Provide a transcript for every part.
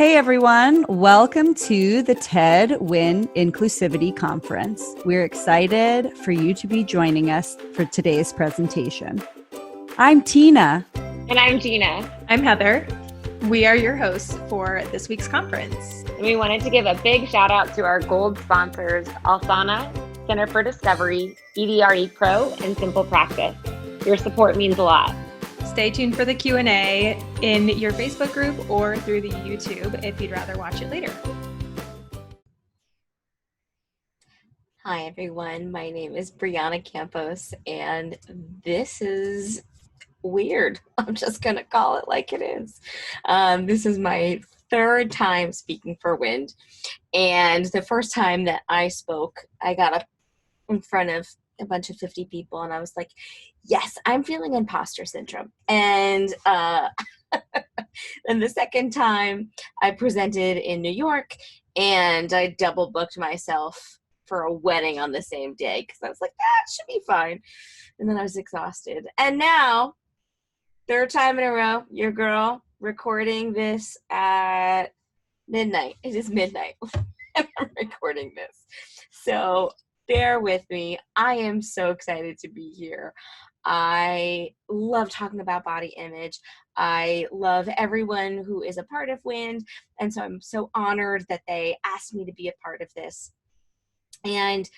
Hey everyone, welcome to the TED Win Inclusivity Conference. We're excited for you to be joining us for today's presentation. I'm Tina. And I'm Gina. I'm Heather. We are your hosts for this week's conference. And we wanted to give a big shout out to our gold sponsors, Alsana, Center for Discovery, EDRE Pro, and Simple Practice. Your support means a lot. Stay tuned for the Q&A in your Facebook group or through the YouTube if you'd rather watch it later. Hi everyone, my name is Brianna Campos and this is weird. I'm just going to call it like it is. This is my third time speaking for WIND, and the first time that I spoke, I got up in front of a bunch of 50 people and I was like, yes, I'm feeling imposter syndrome. And then the second time I presented in New York and I double booked myself for a wedding on the same day because I was like, that should be fine. And then I was exhausted. And now, third time in a row, your girl recording this at midnight. It is midnight and I'm recording this. So bear with me. I am so excited to be here. I love talking about body image. I love everyone who is a part of WIND. And so I'm so honored that they asked me to be a part of this. And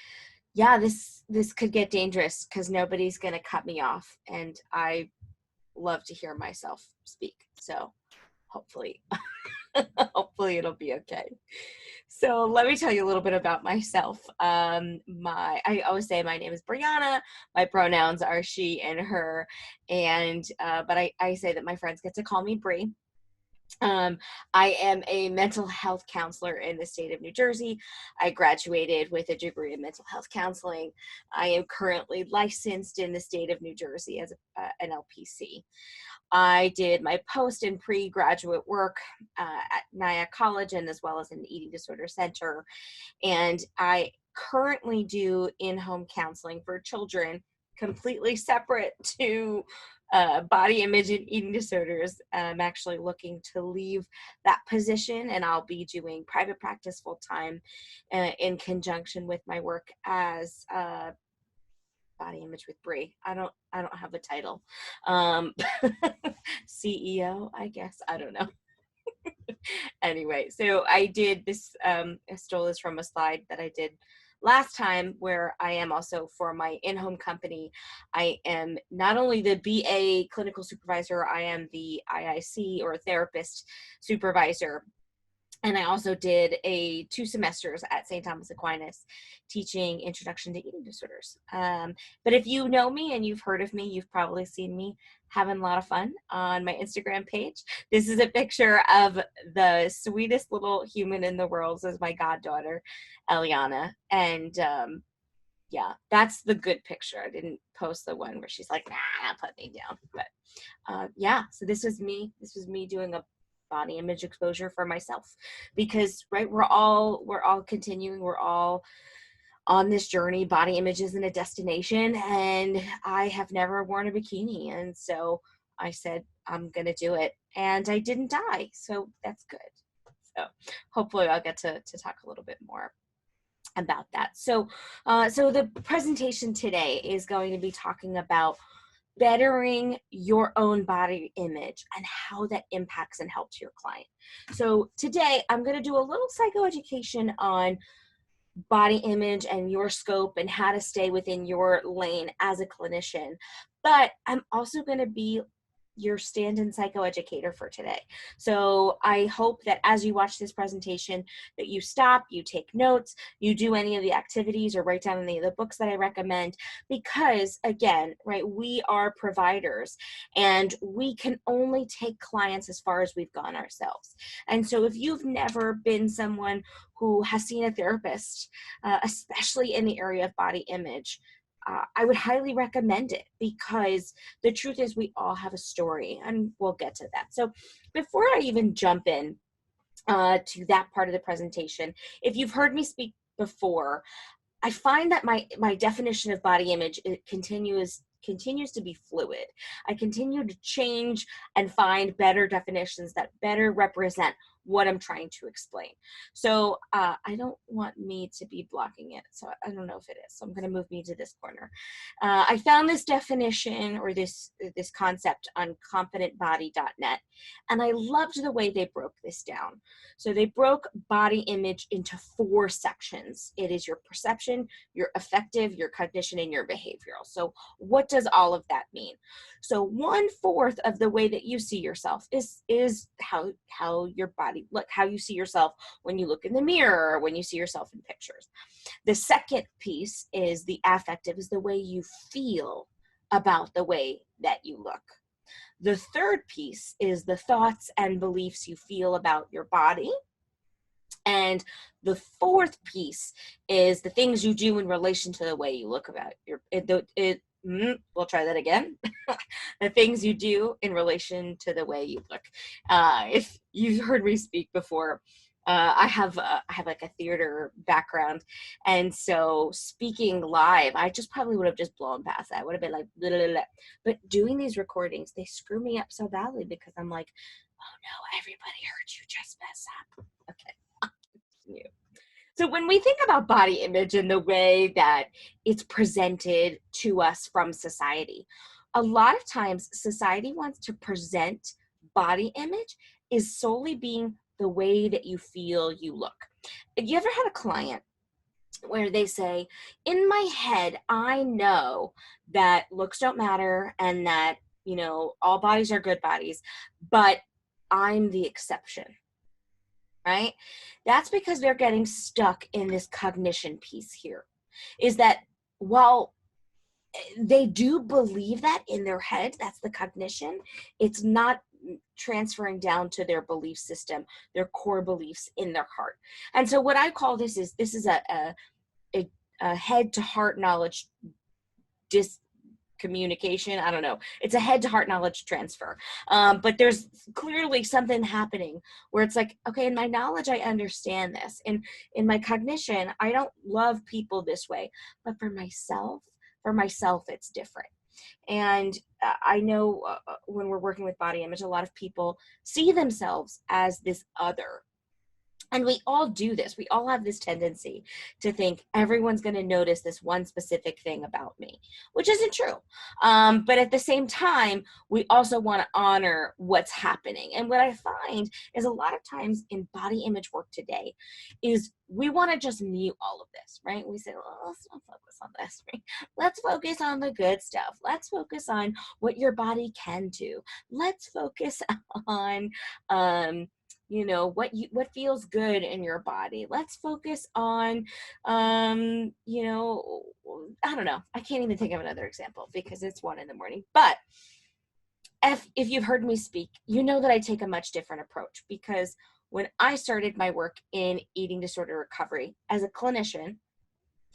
yeah, this could get dangerous because nobody's going to cut me off. And I love to hear myself speak. So hopefully, hopefully it'll be okay. So let me tell you a little bit about myself. I always say my name is Brianna. My pronouns are she and her. And, but I say that my friends get to call me Bri. I am a mental health counselor in the state of New Jersey. I graduated with a degree in mental health counseling. I am currently licensed in the state of New Jersey as an LPC. I did my post and pre-graduate work at Nyack College and as well as in the Eating Disorder Center. And I currently do in-home counseling for children, completely separate to body image and eating disorders. I'm actually looking to leave that position, and I'll be doing private practice full-time in conjunction with my work as body image with Bri. I don't have a title. CEO, I guess. I don't know. Anyway, so I did this, I stole this from a slide that I did last time, where I am also for my in-home company. I am not only the BA clinical supervisor, I am the IIC or therapist supervisor. And I also did 2 semesters at St. Thomas Aquinas teaching Introduction to Eating Disorders. But if you know me and you've heard of me, you've probably seen me having a lot of fun on my Instagram page. This is a picture of the sweetest little human in the world. This is my goddaughter, Eliana. And yeah, that's the good picture. I didn't post the one where she's like, nah, put me down. But yeah, so this was me. This was me doing a body image exposure for myself, because right, we're all continuing, we're all on this journey. Body image isn't a destination, and I have never worn a bikini, and so I said I'm gonna do it, and I didn't die, so that's good. So hopefully I'll get to talk a little bit more about that. So so the presentation today is going to be talking about bettering your own body image and how that impacts and helps your client. So today I'm going to do a little psychoeducation on body image and your scope and how to stay within your lane as a clinician. But I'm also going to be your stand-in psychoeducator for today. So I hope that as you watch this presentation that you stop, you take notes, you do any of the activities or write down any of the books that I recommend, because again, right, we are providers and we can only take clients as far as we've gone ourselves. And so if you've never been someone who has seen a therapist, especially in the area of body image, I would highly recommend it, because the truth is we all have a story, and we'll get to that. So before I even jump in to that part of the presentation, if you've heard me speak before, I find that my definition of body image continues to be fluid. I continue to change and find better definitions that better represent what I'm trying to explain. So I don't want me to be blocking it. So I don't know if it is. So I'm going to move me to this corner. I found this definition or this concept on confidentbody.net, and I loved the way they broke this down. So they broke body image into 4 sections. It is your perception, your affective, your cognition, and your behavioral. So what does all of that mean? So 1/4 of the way that you see yourself is how your body look, how you see yourself when you look in the mirror or when you see yourself in pictures. The second piece is the affective, is the way you feel about the way that you look. The third piece is the thoughts and beliefs you feel about your body. And the fourth piece is the things you do in relation to the way you look about we'll try that again. The things you do in relation to the way you look. If you've heard me speak before, I have like a theater background, and so speaking live, I just probably would have just blown past that. I would have been like, blah, blah, blah. But doing these recordings, they screw me up so badly because I'm like, oh no, everybody heard you just mess up. Okay. So when we think about body image and the way that it's presented to us from society, a lot of times society wants to present body image is solely being the way that you feel you look. You ever had a client where they say, in my head, I know that looks don't matter and that, all bodies are good bodies, but I'm the exception, right? That's because they're getting stuck in this cognition piece here, is that while they do believe that in their head, that's the cognition, it's not transferring down to their belief system, their core beliefs in their heart. And so what I call this is a head to heart knowledge communication. I don't know. It's a head to heart knowledge transfer. But there's clearly something happening where it's like, okay, in my knowledge, I understand this. In my cognition, I don't love people this way, but for myself, it's different. And I know when we're working with body image, a lot of people see themselves as this other. And we all do this. We all have this tendency to think everyone's going to notice this one specific thing about me, which isn't true. But at the same time, we also want to honor what's happening. And what I find is a lot of times in body image work today is we want to just mute all of this, right? We say, well, let's not focus on this, right? Let's focus on the good stuff. Let's focus on what your body can do. Let's focus on, what feels good in your body. Let's focus on, I don't know. I can't even think of another example because it's 1 a.m. But if you've heard me speak, you know that I take a much different approach, because when I started my work in eating disorder recovery as a clinician,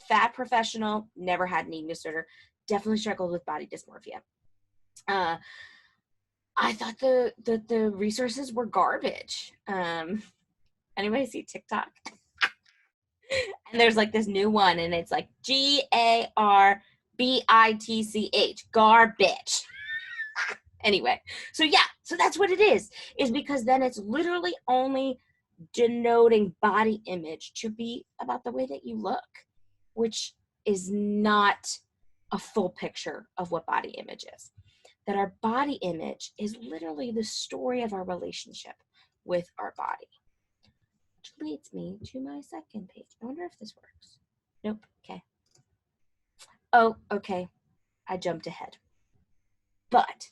fat professional, never had an eating disorder, definitely struggled with body dysmorphia. I thought the resources were garbage. Anybody see TikTok? And there's like this new one, and it's like GARBITCH, garbage. Anyway, so that's what it is because then it's literally only denoting body image to be about the way that you look, which is not a full picture of what body image is. That our body image is literally the story of our relationship with our body. Which leads me to my second page. I wonder if this works. Nope. Okay. Oh, okay. I jumped ahead. But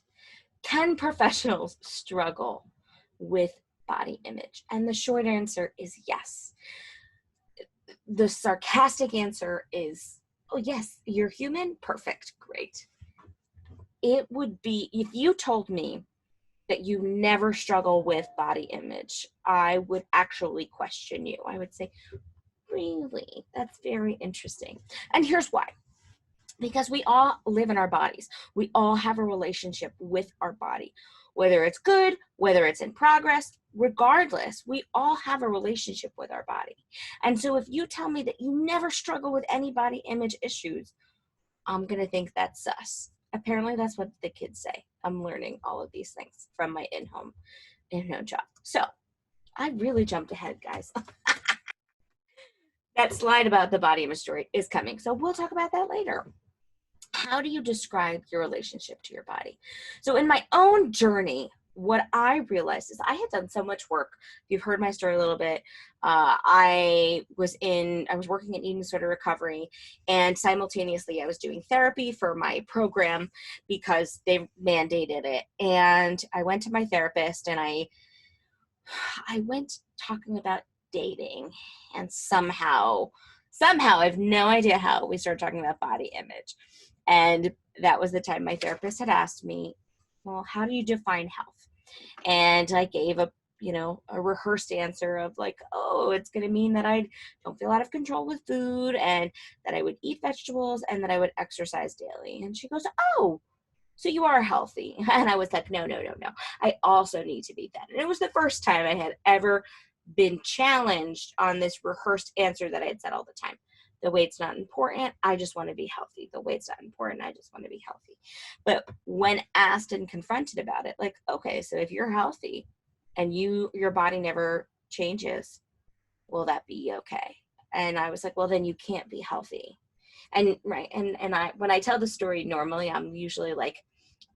can professionals struggle with body image? And the short answer is yes. The sarcastic answer is, oh, yes, you're human. Perfect. Great. It would be, if you told me that you never struggle with body image, I would actually question you. I would say, really? That's very interesting. And here's why. Because we all live in our bodies. We all have a relationship with our body. Whether it's good, whether it's in progress, regardless, we all have a relationship with our body. And so if you tell me that you never struggle with any body image issues, I'm going to think that's sus. Apparently that's what the kids say. I'm learning all of these things from my in-home job. So I really jumped ahead, guys. That slide about the body image story is coming. So we'll talk about that later. How do you describe your relationship to your body? So in my own journey, what I realized is I had done so much work. You've heard my story a little bit. I was working in eating disorder recovery, and simultaneously I was doing therapy for my program because they mandated it. And I went to my therapist, and I went talking about dating, and somehow I have no idea how we started talking about body image. And that was the time my therapist had asked me, well, how do you define health? And I gave a rehearsed answer of like, oh, it's going to mean that I don't feel out of control with food, and that I would eat vegetables, and that I would exercise daily. And she goes, oh, so you are healthy. And I was like, no. I also need to be fed. And it was the first time I had ever been challenged on this rehearsed answer that I had said all the time. The weight's not important. I just want to be healthy. The weight's not important. I just want to be healthy. But when asked and confronted about it, like, okay, so if you're healthy and your body never changes, will that be okay? And I was like, well, then you can't be healthy. And right. And when I tell the story, normally I'm usually like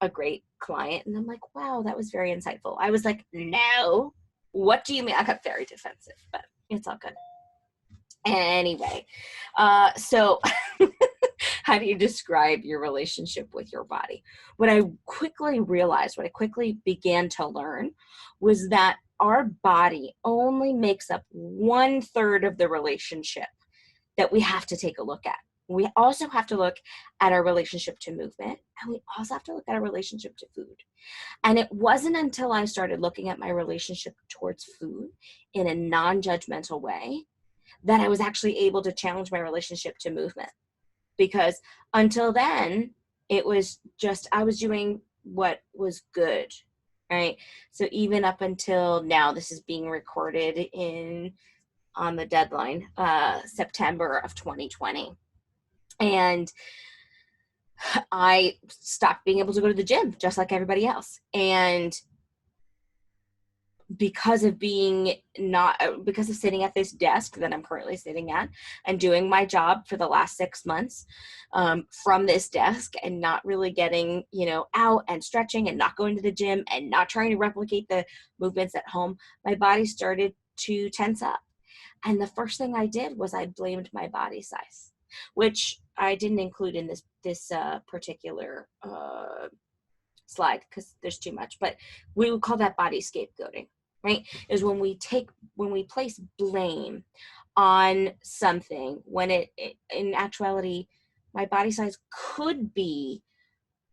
a great client, and I'm like, wow, that was very insightful. I was like, no, what do you mean? I got very defensive, but it's all good. Anyway, so how do you describe your relationship with your body? What I quickly realized, what I quickly began to learn, was that our body only makes up 1/3 of the relationship that we have to take a look at. We also have to look at our relationship to movement, and we also have to look at our relationship to food. And it wasn't until I started looking at my relationship towards food in a non-judgmental way that I was actually able to challenge my relationship to movement. Because until then, it was just, I was doing what was good, right? So even up until now, this is being recorded on the deadline, September of 2020. And I stopped being able to go to the gym just like everybody else. And because of sitting at this desk that I'm currently sitting at and doing my job for the last 6 months from this desk, and not really getting, out and stretching and not going to the gym and not trying to replicate the movements at home, my body started to tense up. And the first thing I did was I blamed my body size, which I didn't include in this particular slide because there's too much, but we would call that body scapegoating, right? Is when we place blame on something when it in actuality, my body size could be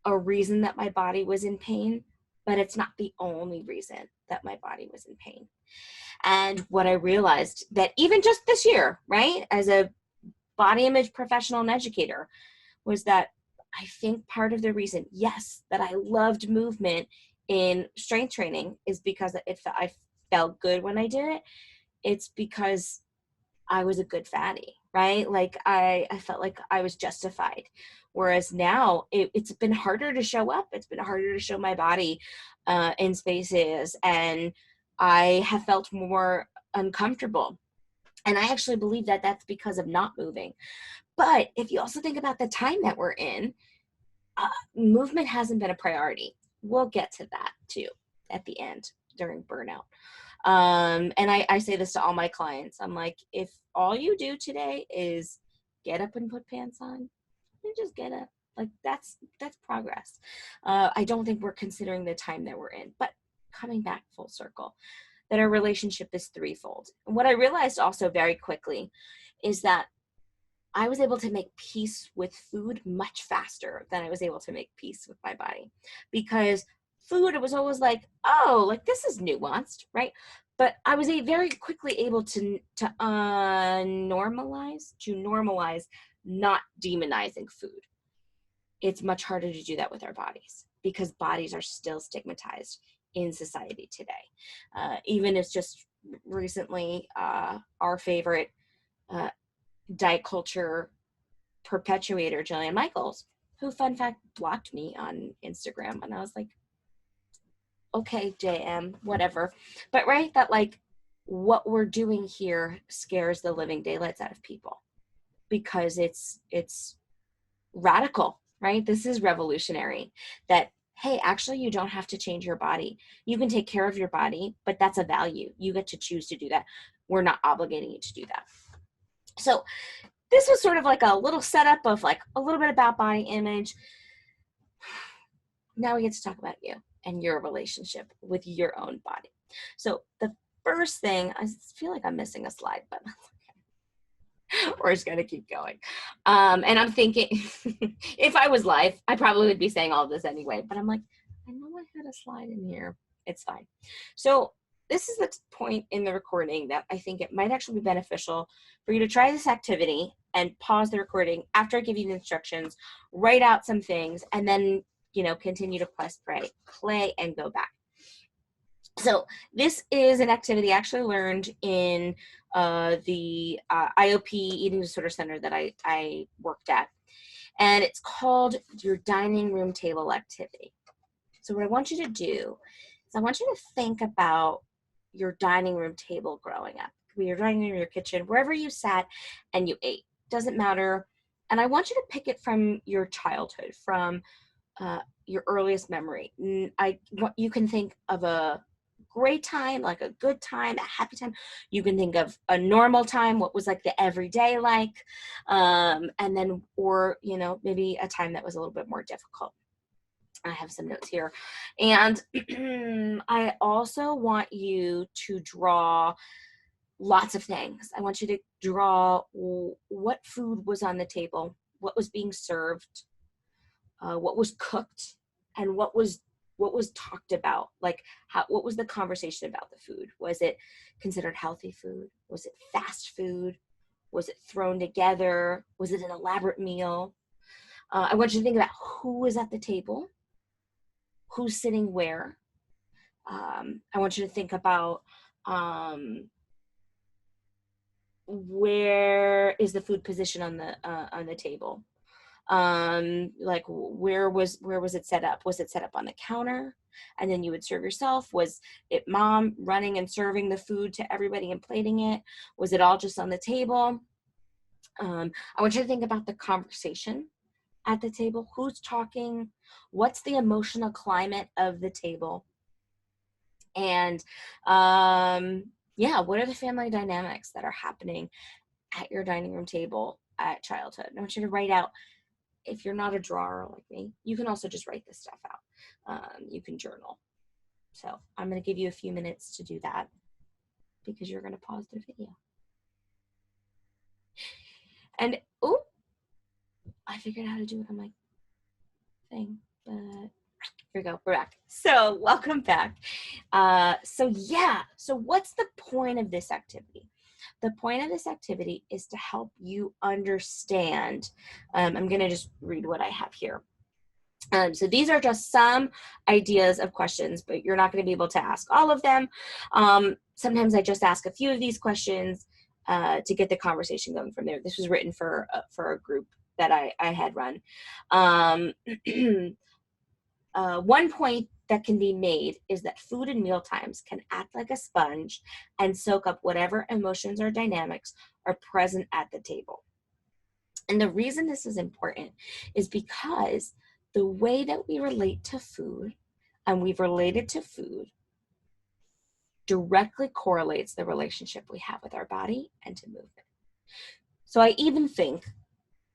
a reason that my body was in pain, but it's not the only reason that my body was in pain. And what I realized that even just this year, right, as a body image professional and educator, was that I think part of the reason, yes, that I loved movement in strength training is because I felt good when I did it. It's because I was a good fatty, right? Like I felt like I was justified. Whereas now it's been harder to show up. It's been harder to show my body in spaces, and I have felt more uncomfortable. And I actually believe that that's because of not moving. But if you also think about the time that we're in, movement hasn't been a priority. We'll get to that too at the end during burnout. And I say this to all my clients. I'm like, if all you do today is get up and put pants on, then just get up. Like that's progress. I don't think we're considering the time that we're in, but coming back full circle, that our relationship is threefold. And what I realized also very quickly is that I was able to make peace with food much faster than I was able to make peace with my body. Because food, it was always like, oh, like this is nuanced, right? But I was very quickly able to normalize not demonizing food. It's much harder to do that with our bodies because bodies are still stigmatized in society today. Even as just recently, our favorite diet culture perpetuator, Jillian Michaels, who, fun fact, blocked me on Instagram. And I was like, okay, JM, whatever. But right, that like what we're doing here scares the living daylights out of people because it's radical, right? This is revolutionary that, hey, actually you don't have to change your body. You can take care of your body, but that's a value. You get to choose to do that. We're not obligating you to do that. So this was sort of like a little setup of like a little bit about body image. Now we get to talk about you and your relationship with your own body. So the first thing, I feel like I'm missing a slide, but we're just gonna keep going. And I'm thinking, if I was live, I probably would be saying all of this anyway, but I'm like, I know I had a slide in here. It's fine. So this is the point in the recording that I think it might actually be beneficial for you to try this activity and pause the recording after I give you the instructions, write out some things, and then, you know, continue to press play and go back. So this is an activity I actually learned in the IOP Eating Disorder Center that I worked at. And it's called your dining room table activity. So what I want you to do is I want you to think about your dining room table growing up. It could be your dining room, your kitchen, wherever you sat and you ate. Doesn't matter. And I want you to pick it from your childhood, from your earliest memory. You can think of a great time, like a good time, a happy time. You can think of a normal time, what was like the everyday like, and then, or, you know, maybe a time that was a little bit more difficult. I have some notes here. And I also want you to draw lots of things. I want you to draw what food was on the table, what was being served, what was cooked, and what was talked about. Like, what was the conversation about the food? Was it considered healthy food? Was it fast food? Was it thrown together? Was it an elaborate meal? I want you to think about who was at the table, who's sitting where. I want you to think about where is the food position on the table. Like where was it set up? Was it set up on the counter and then you would serve yourself? Was it mom running and serving the food to everybody and plating it? Was it all just on the table? I want you to think about the conversation at the table. Who's talking? What's the emotional climate of the table? And yeah, what are the family dynamics that are happening at your dining room table at childhood? I want you to write out. If you're not a drawer like me, you can also just write this stuff out. You can journal. So I'm going to give you a few minutes to do that because you're going to pause the video. And, oh, I figured out how to do it on my thing, but here we go. We're back. So welcome back. So what's the point of this activity? The point of this activity is to help you understand. I'm going to just read what I have here. So these are just some ideas of questions, but you're not going to be able to ask all of them. Sometimes I just ask a few of these questions to get the conversation going from there. This was written for a group that I had run. One point that can be made is that food and meal times can act like a sponge and soak up whatever emotions or dynamics are present at the table. And the reason this is important is because the way that we relate to food and we've related to food directly correlates the relationship we have with our body and to movement. So I even think,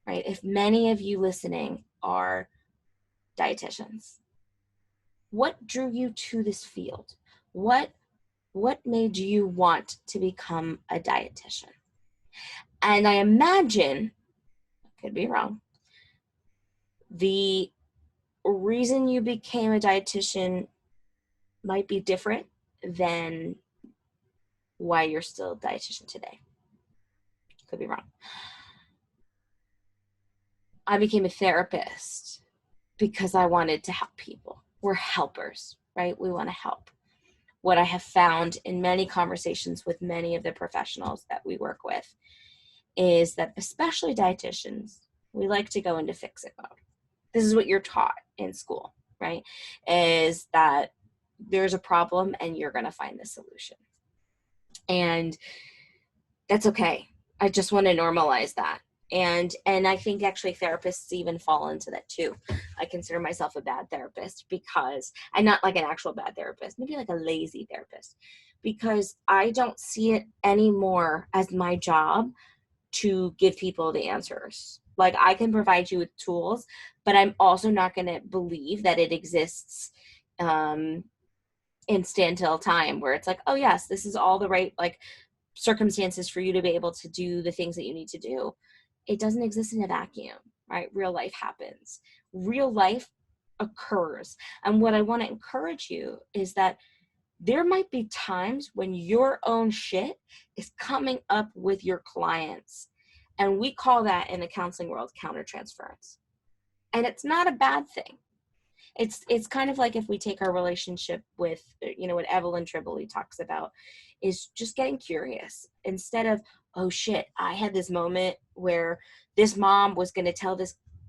right, if many of you listening are dietitians, what drew you to this field? What made you want to become a dietitian? And I imagine, I could be wrong, the reason you became a dietitian might be different than why you're still a dietitian today. Could be wrong. I became a therapist because I wanted to help people. We're helpers, right? We want to help. What I have found in many conversations with many of the professionals that we work with is that, especially dietitians, we like to go into fix-it mode. This is what you're taught in school, right? Is that there's a problem and you're going to find the solution. And that's okay. I just want to normalize that. And I think actually therapists even fall into that too. I consider myself a bad therapist because I'm not like an actual bad therapist, maybe like a lazy therapist, because I don't see it anymore as my job to give people the answers. Like, I can provide you with tools, but I'm also not going to believe that it exists in standstill time where it's like, oh yes, this is all the right like circumstances for you to be able to do the things that you need to do. It doesn't exist in a vacuum, right? Real life happens. Real life occurs. And what I want to encourage you is that there might be times when your own shit is coming up with your clients. And we call that in the counseling world countertransference. And it's not a bad thing. It's kind of like if we take our relationship with, you know, what Evelyn Tribole talks about is just getting curious instead of, oh shit, I had this moment where this mom was going to tell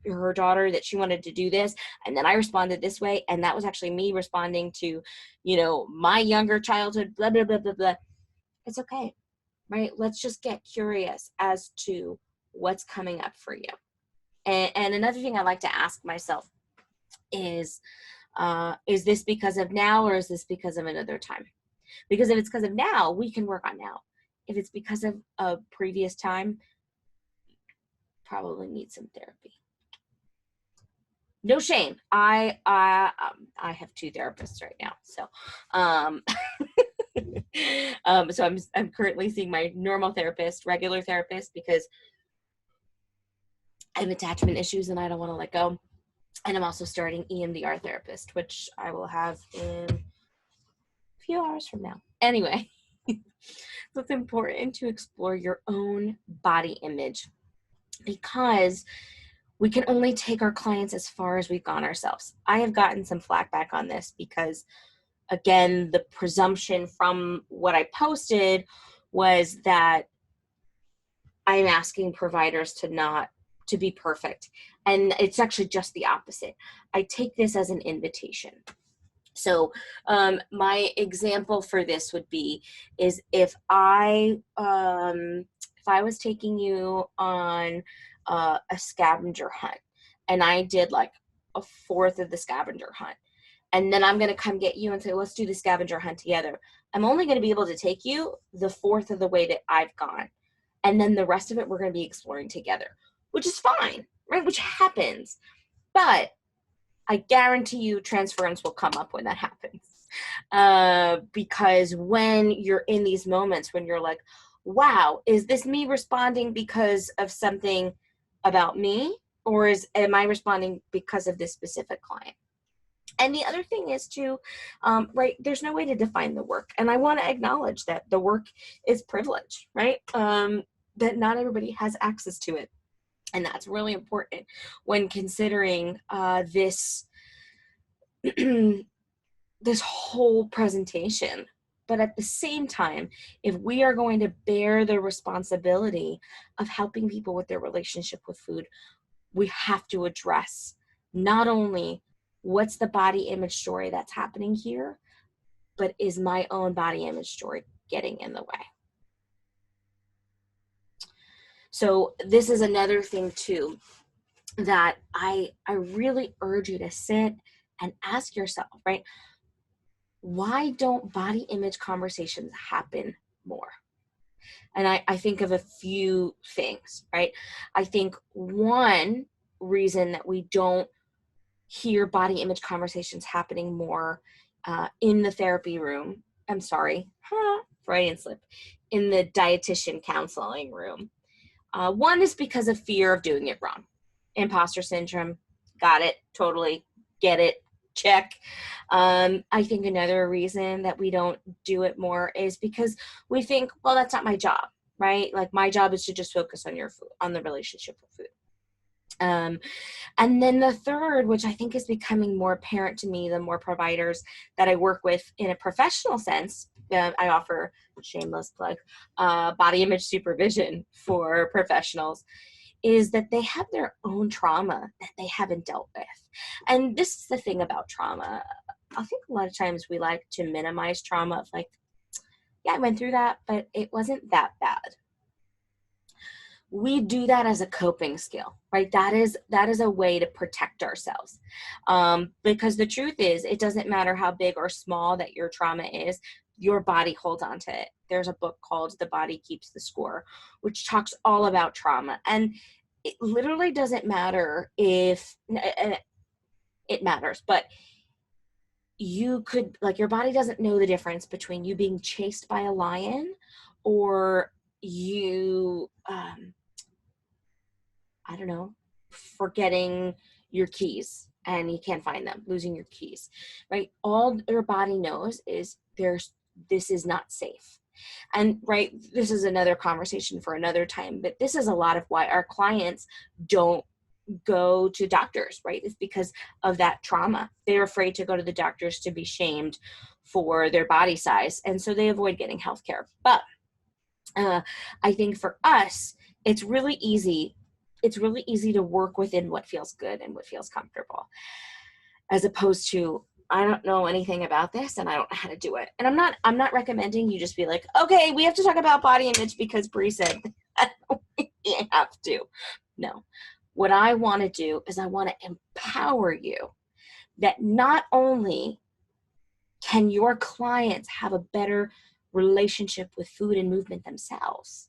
her daughter that she wanted to do this, and then I responded this way, and that was actually me responding to, you know, my younger childhood, blah, blah, blah, blah, blah. It's okay, right? Let's just get curious as to what's coming up for you. And another thing I like to ask myself is this because of now, or is this because of another time? Because if it's because of now, we can work on now. If it's because of a previous time, probably need some therapy. No shame. I have 2 therapists right now, so so I'm currently seeing my normal therapist, regular therapist, because I have attachment issues and I don't want to let go. And I'm also starting EMDR therapist, which I will have in a few hours from now. Anyway, so it's important to explore your own body image, because we can only take our clients as far as we've gone ourselves. I have gotten some flack back on this because, again, the presumption from what I posted was that I'm asking providers to be perfect. And it's actually just the opposite. I take this as an invitation. So my example for this would be is if I was taking you on a scavenger hunt, and I did like a fourth of the scavenger hunt, and then I'm going to come get you and say, let's do the scavenger hunt together. I'm only going to be able to take you the fourth of the way that I've gone. And then the rest of it, we're going to be exploring together, which is fine, right? Which happens. But I guarantee you transference will come up when that happens. Because when you're in these moments when you're like, wow, is this me responding because of something about me? Or am I responding because of this specific client? And the other thing is too, right, there's no way to define the work. And I want to acknowledge that the work is privilege, right? That not everybody has access to it. And that's really important when considering this this whole presentation. But at the same time, if we are going to bear the responsibility of helping people with their relationship with food, we have to address not only what's the body image story that's happening here, but is my own body image story getting in the way? So this is another thing too, that I really urge you to sit and ask yourself, right? Why don't body image conversations happen more? And I think of a few things, right? I think one reason that we don't hear body image conversations happening more in the therapy room, Freudian slip, in the dietitian counseling room. One is because of fear of doing it wrong. Imposter syndrome, got it, totally, get it, check. I think another reason that we don't do it more is because we think, well, that's not my job, right? Like, my job is to just focus on your food, on the relationship with food. And then the third, which I think is becoming more apparent to me the more providers that I work with in a professional sense, I offer, shameless plug, body image supervision for professionals, is that they have their own trauma that they haven't dealt with. And this is the thing about trauma. I think a lot of times we like to minimize trauma of like, yeah, I went through that, but it wasn't that bad. We do that as a coping skill, right? That is a way to protect ourselves. Because the truth is, it doesn't matter how big or small that your trauma is, your body holds on to it. There's a book called The Body Keeps the Score, which talks all about trauma. And it literally doesn't matter if it matters, but you could, like, your body doesn't know the difference between you being chased by a lion or you, I don't know, forgetting your keys and you can't find them, losing your keys, right? All your body knows is this is not safe. And right, this is another conversation for another time, but this is a lot of why our clients don't go to doctors, right? It's because of that trauma. They're afraid to go to the doctors to be shamed for their body size. And so they avoid getting healthcare. But I think for us, it's really easy to work within what feels good and what feels comfortable, as opposed to, I don't know anything about this and I don't know how to do it. And I'm not recommending you just be like, okay, we have to talk about body image because Bree said you have to. No. What I want to do is I want to empower you that not only can your clients have a better relationship with food and movement themselves,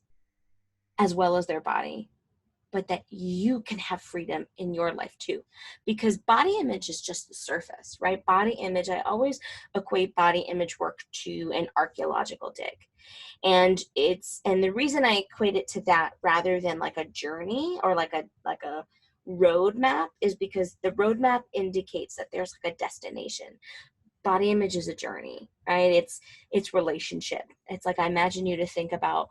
as well as their body, but that you can have freedom in your life too. Because body image is just the surface, right? Body image, I always equate body image work to an archaeological dig. And the reason I equate it to that rather than like a journey or like a roadmap is because the roadmap indicates that there's like a destination. Body image is a journey, right? It's relationship. It's like, I imagine you to think about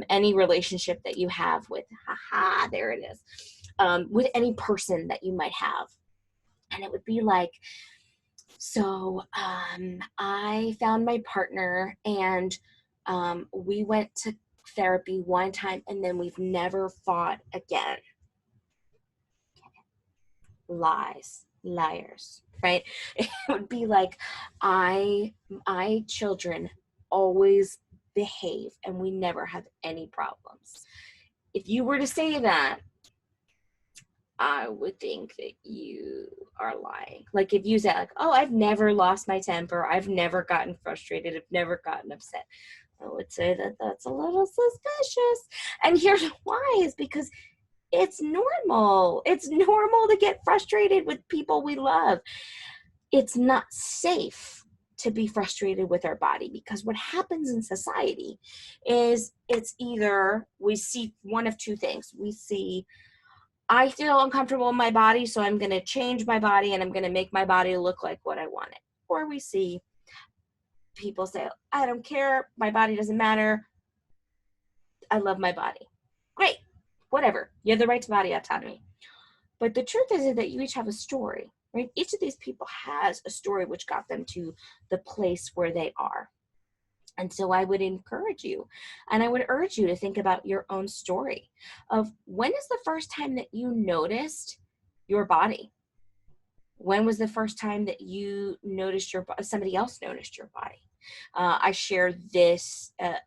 any relationship that you have with, there it is, with any person that you might have. And it would be like, so I found my partner and we went to therapy one time and then we've never fought again. Liars, right? It would be like, my children always behave and we never have any problems. If you were to say that, I would think that you are lying. Like if you said like, oh, I've never lost my temper, I've never gotten frustrated, I've never gotten upset, I would say that that's a little suspicious. And here's why, is because it's normal. It's normal to get frustrated with people we love. It's not safe to be frustrated with our body, because what happens in society is it's either we see one of two things. We see, I feel uncomfortable in my body, so I'm going to change my body and I'm going to make my body look like what I want it. Or we see people say, I don't care, my body doesn't matter, I love my body. Great, whatever, you have the right to body autonomy. But the truth is that you each have a story, right? Each of these people has a story which got them to the place where they are. And so I would encourage you, and I would urge you to think about your own story of, when is the first time that you noticed your body? When was the first time that you noticed somebody else noticed your body? I share this, I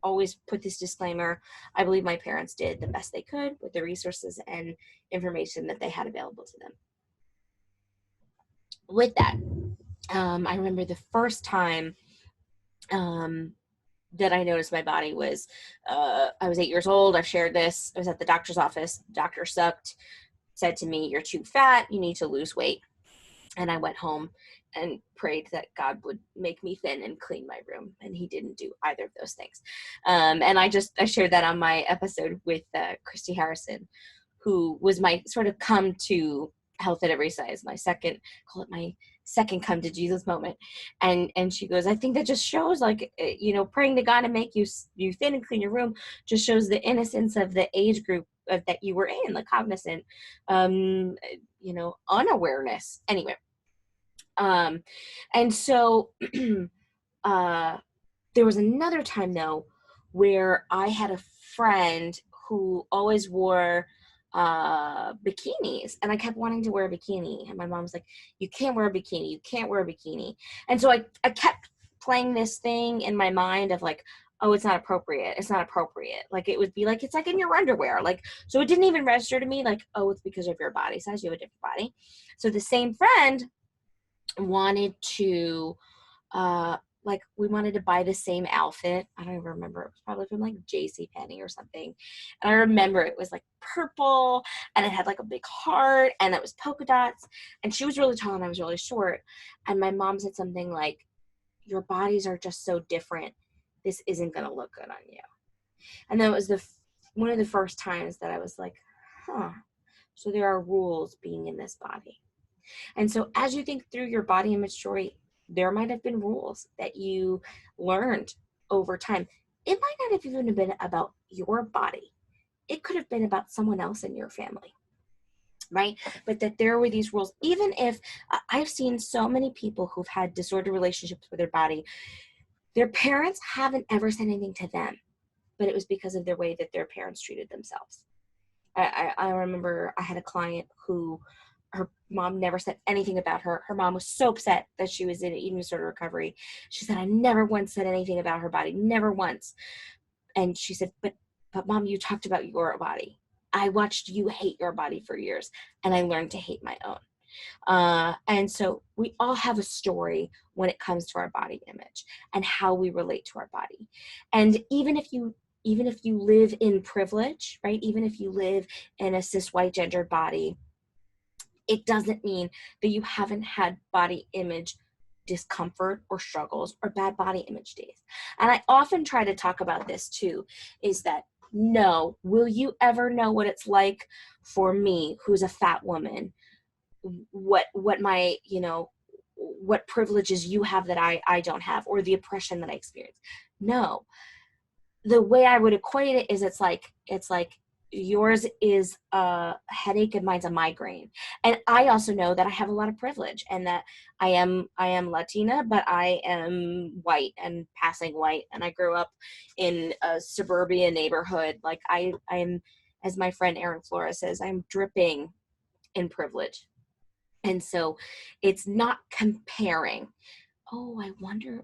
always put this disclaimer, I believe my parents did the best they could with the resources and information that they had available to them. With that, I remember the first time that I noticed my body was, I was 8 years old. I've shared this. I was at the doctor's office. The doctor sucked, said to me, you're too fat, you need to lose weight. And I went home and prayed that God would make me thin and clean my room. And he didn't do either of those things. And I shared that on my episode with Christy Harrison, who was my sort of come to health at every size, my second come to Jesus moment. And she goes, I think that just shows, like, praying to God to make you thin and clean your room just shows the innocence of the age group that you were in, the cognizant, unawareness. Anyway. And so there was another time though, where I had a friend who always wore bikinis, and I kept wanting to wear a bikini, and my mom was like, you can't wear a bikini, you can't wear a bikini. And so I kept playing this thing in my mind of like, oh, it's not appropriate. It's not appropriate. Like it would be like, it's like in your underwear. Like, so it didn't even register to me like, oh, it's because of your body size. You have a different body. So the same friend wanted to, like we wanted to buy the same outfit. I don't even remember. It was probably from like JCPenney or something. And I remember it was like purple and it had like a big heart and it was polka dots. And she was really tall and I was really short. And my mom said something like, your bodies are just so different. This isn't going to look good on you. And that was one of the first times that I was like, huh, so there are rules being in this body. And so as you think through your body image story, there might have been rules that you learned over time. It might not have even been about your body. It could have been about someone else in your family, right? But that there were these rules. Even if I've seen so many people who've had disordered relationships with their body, their parents haven't ever said anything to them, but it was because of the way that their parents treated themselves. I remember I had a client who her mom never said anything about her. Her mom was so upset that she was in eating disorder recovery. She said, I never once said anything about her body, never once. And she said, but mom, you talked about your body. I watched you hate your body for years and I learned to hate my own. And so we all have a story when it comes to our body image and how we relate to our body. And even if you live in privilege, right? Even if you live in a cis white gendered body, it doesn't mean that you haven't had body image discomfort or struggles or bad body image days. And I often try to talk about this too, is that no, will you ever know what it's like for me, who's a fat woman, what my, what privileges you have that I don't have, or the oppression that I experience? No. The way I would equate it is it's like yours is a headache and mine's a migraine. And I also know that I have a lot of privilege and that I am Latina, but I am white and passing white. And I grew up in a suburbia neighborhood. Like I'm, as my friend Erin Flores says, I'm dripping in privilege. And so it's not comparing. Oh, I wonder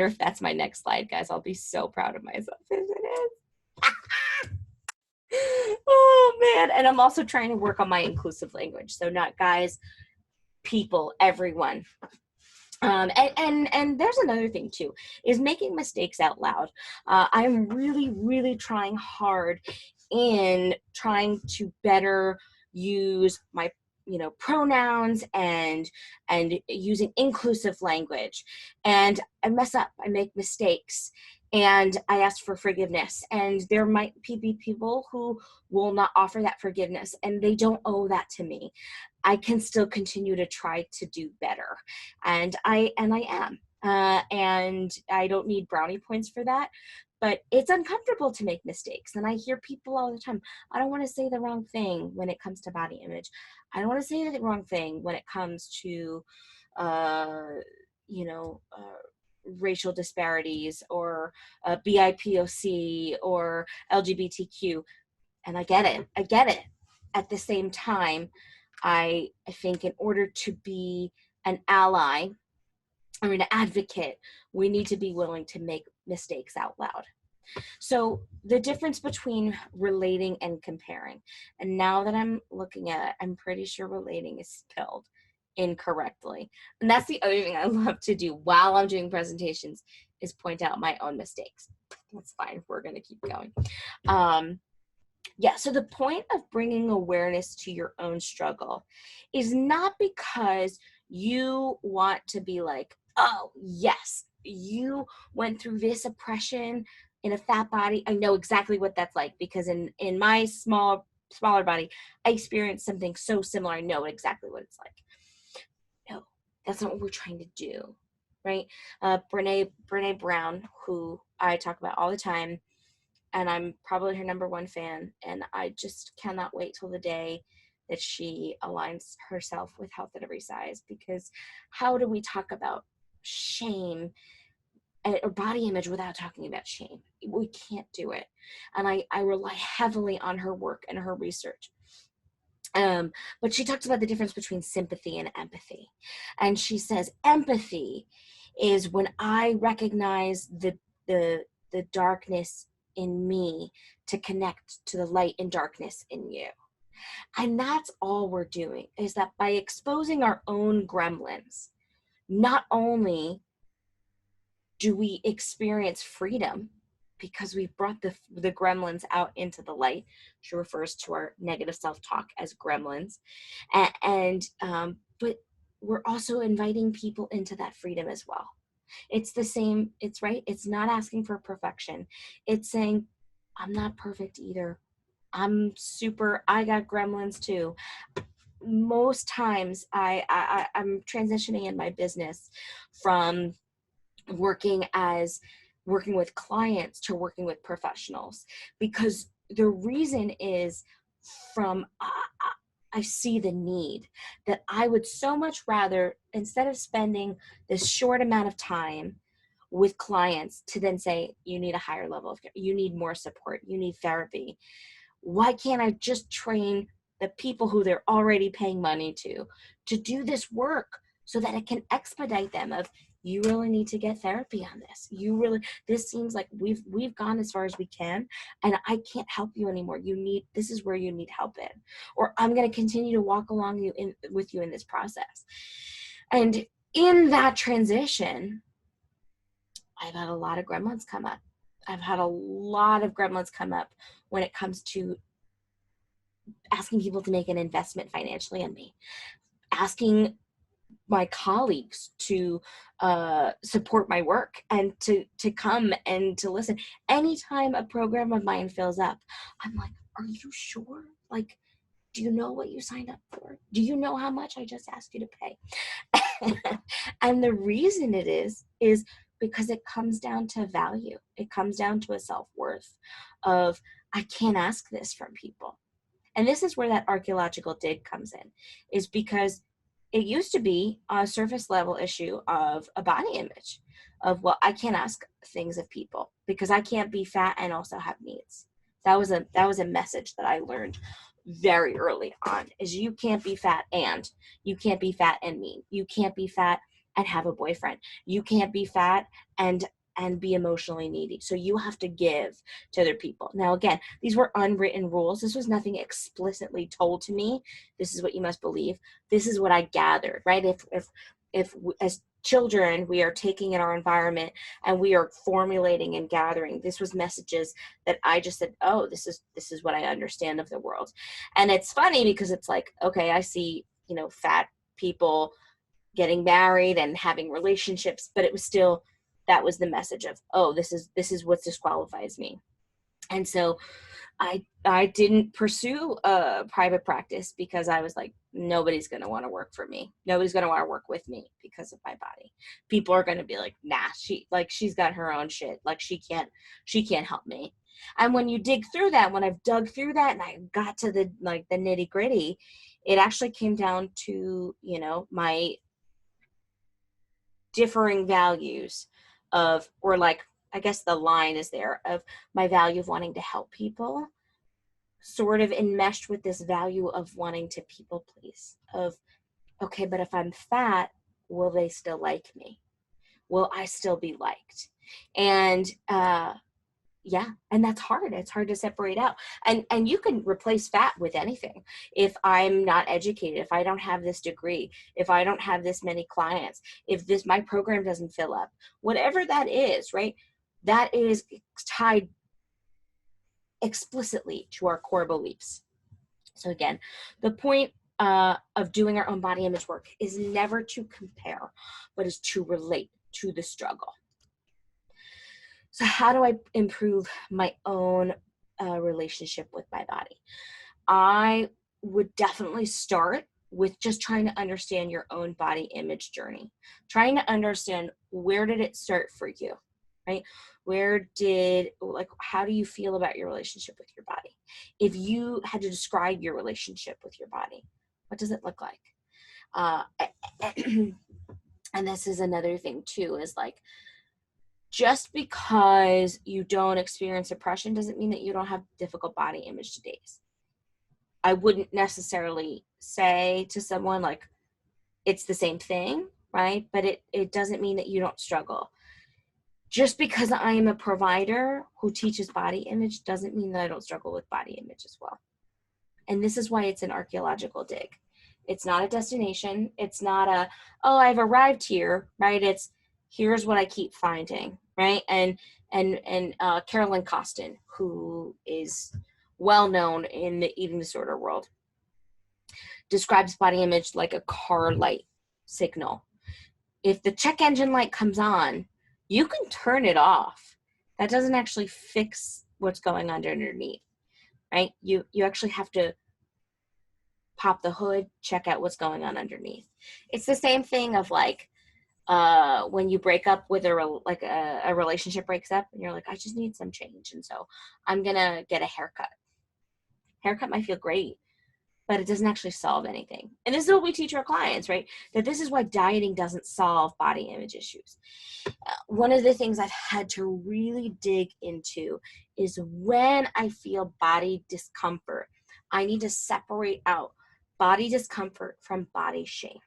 if that's my next slide, guys. I'll be so proud of myself if it is. Oh man. And I'm also trying to work on my inclusive language. So not guys, people, everyone. And there's another thing too, is making mistakes out loud. I'm really, really trying hard in trying to better use my pronouns and using inclusive language. And I mess up, I make mistakes, and I ask for forgiveness. And there might be people who will not offer that forgiveness, and they don't owe that to me. I can still continue to try to do better. And I am. And I don't need brownie points for that. But it's uncomfortable to make mistakes. And I hear people all the time, I don't want to say the wrong thing when it comes to body image. I don't want to say the wrong thing when it comes to, racial disparities or BIPOC or LGBTQ. And I get it. At the same time, I think in order to be an ally or an advocate, we need to be willing to make mistakes out loud. So the difference between relating and comparing, and now that I'm looking at it, I'm pretty sure relating is spelled incorrectly. And that's the other thing I love to do while I'm doing presentations, is point out my own mistakes. That's fine. We're going to keep going. So the point of bringing awareness to your own struggle is not because you want to be like, oh, yes, you went through this oppression in a fat body. I know exactly what that's like, because in my smaller body, I experienced something so similar. I know exactly what it's like. No, that's not what we're trying to do, right? Brene Brown, who I talk about all the time, and I'm probably her number one fan, and I just cannot wait till the day that she aligns herself with health at every size. Because how do we talk about shame or body image without talking about shame? We can't do it. And I rely heavily on her work and her research. But she talks about the difference between sympathy and empathy. And she says empathy is when I recognize the darkness in me to connect to the light and darkness in you. And that's all we're doing, is that by exposing our own gremlins, not only do we experience freedom because we've brought the gremlins out into the light. She refers to our negative self-talk as gremlins. But we're also inviting people into that freedom as well. It's the same, it's right. It's not asking for perfection. It's saying, I'm not perfect either. I got gremlins too. Most times I'm transitioning in my business from working with clients to working with professionals, because the reason is I see the need that I would so much rather, instead of spending this short amount of time with clients to then say, you need a higher level of care, you need more support, you need therapy. Why can't I just train the people who they're already paying money to do this work so that it can expedite them of, you really need to get therapy on this. This seems like we've gone as far as we can and I can't help you anymore. This is where you need help in, or I'm going to continue to walk along with you in this process. And in that transition, I've had a lot of gremlins come up. When it comes to asking people to make an investment financially in me, asking my colleagues to support my work and to come and to listen. Anytime a program of mine fills up, I'm like, are you sure? Like, do you know what you signed up for? Do you know how much I just asked you to pay? And the reason it is because it comes down to value. It comes down to a self-worth of, I can't ask this from people. And this is where that archaeological dig comes in, is because it used to be a surface level issue of a body image of, well, I can't ask things of people because I can't be fat and also have needs. That was a message that I learned very early on, is you can't be fat and mean. You can't be fat and have a boyfriend. You can't be fat and be emotionally needy. So you have to give to other people. Now, again, these were unwritten rules. This was nothing explicitly told to me. This is what you must believe. This is what I gathered, right? If as children, we are taking in our environment and we are formulating and gathering, this was messages that I just said, oh, this is what I understand of the world. And it's funny because it's like, okay, I see, fat people getting married and having relationships, but it was still, that was the message of, oh, this is what disqualifies me. And so I didn't pursue a private practice because I was like, nobody's going to want to work for me. Nobody's going to want to work with me because of my body. People are going to be like, nah, she's got her own shit. Like she can't help me. And when you dig through that, when I've dug through that and I got to the nitty gritty, it actually came down to, my differing values of, or like, I guess the line is there, of my value of wanting to help people sort of enmeshed with this value of wanting to people please, of, okay, but if I'm fat, will they still like me? Will I still be liked? And yeah, and that's hard. It's hard to separate out. And you can replace fat with anything. If I'm not educated, if I don't have this degree, if I don't have this many clients, if my program doesn't fill up, whatever that is, right? That is tied explicitly to our core beliefs. So again, the point of doing our own body image work is never to compare, but is to relate to the struggle. So how do I improve my own relationship with my body? I would definitely start with just trying to understand your own body image journey, trying to understand, where did it start for you, right? How do you feel about your relationship with your body? If you had to describe your relationship with your body, what does it look like? And this is another thing too, is like, just because you don't experience depression doesn't mean that you don't have difficult body image days. I wouldn't necessarily say to someone like it's the same thing, right? But it doesn't mean that you don't struggle. Just because I am a provider who teaches body image doesn't mean that I don't struggle with body image as well. And this is why it's an archaeological dig. It's not a destination. It's not a, oh, I've arrived here, right? It's here's what I keep finding, right? And Carolyn Costin, who is well known in the eating disorder world, describes body image like a car light signal. If the check engine light comes on, you can turn it off. That doesn't actually fix what's going on underneath, right? You actually have to pop the hood, check out what's going on underneath. It's the same thing of like when you break up with a relationship breaks up and you're like, I just need some change, and so I'm gonna get a haircut. Haircut might feel great, but it doesn't actually solve anything. And this is what we teach our clients, right? That this is why dieting doesn't solve body image issues. One of the things I've had to really dig into is when I feel body discomfort, I need to separate out body discomfort from body shame.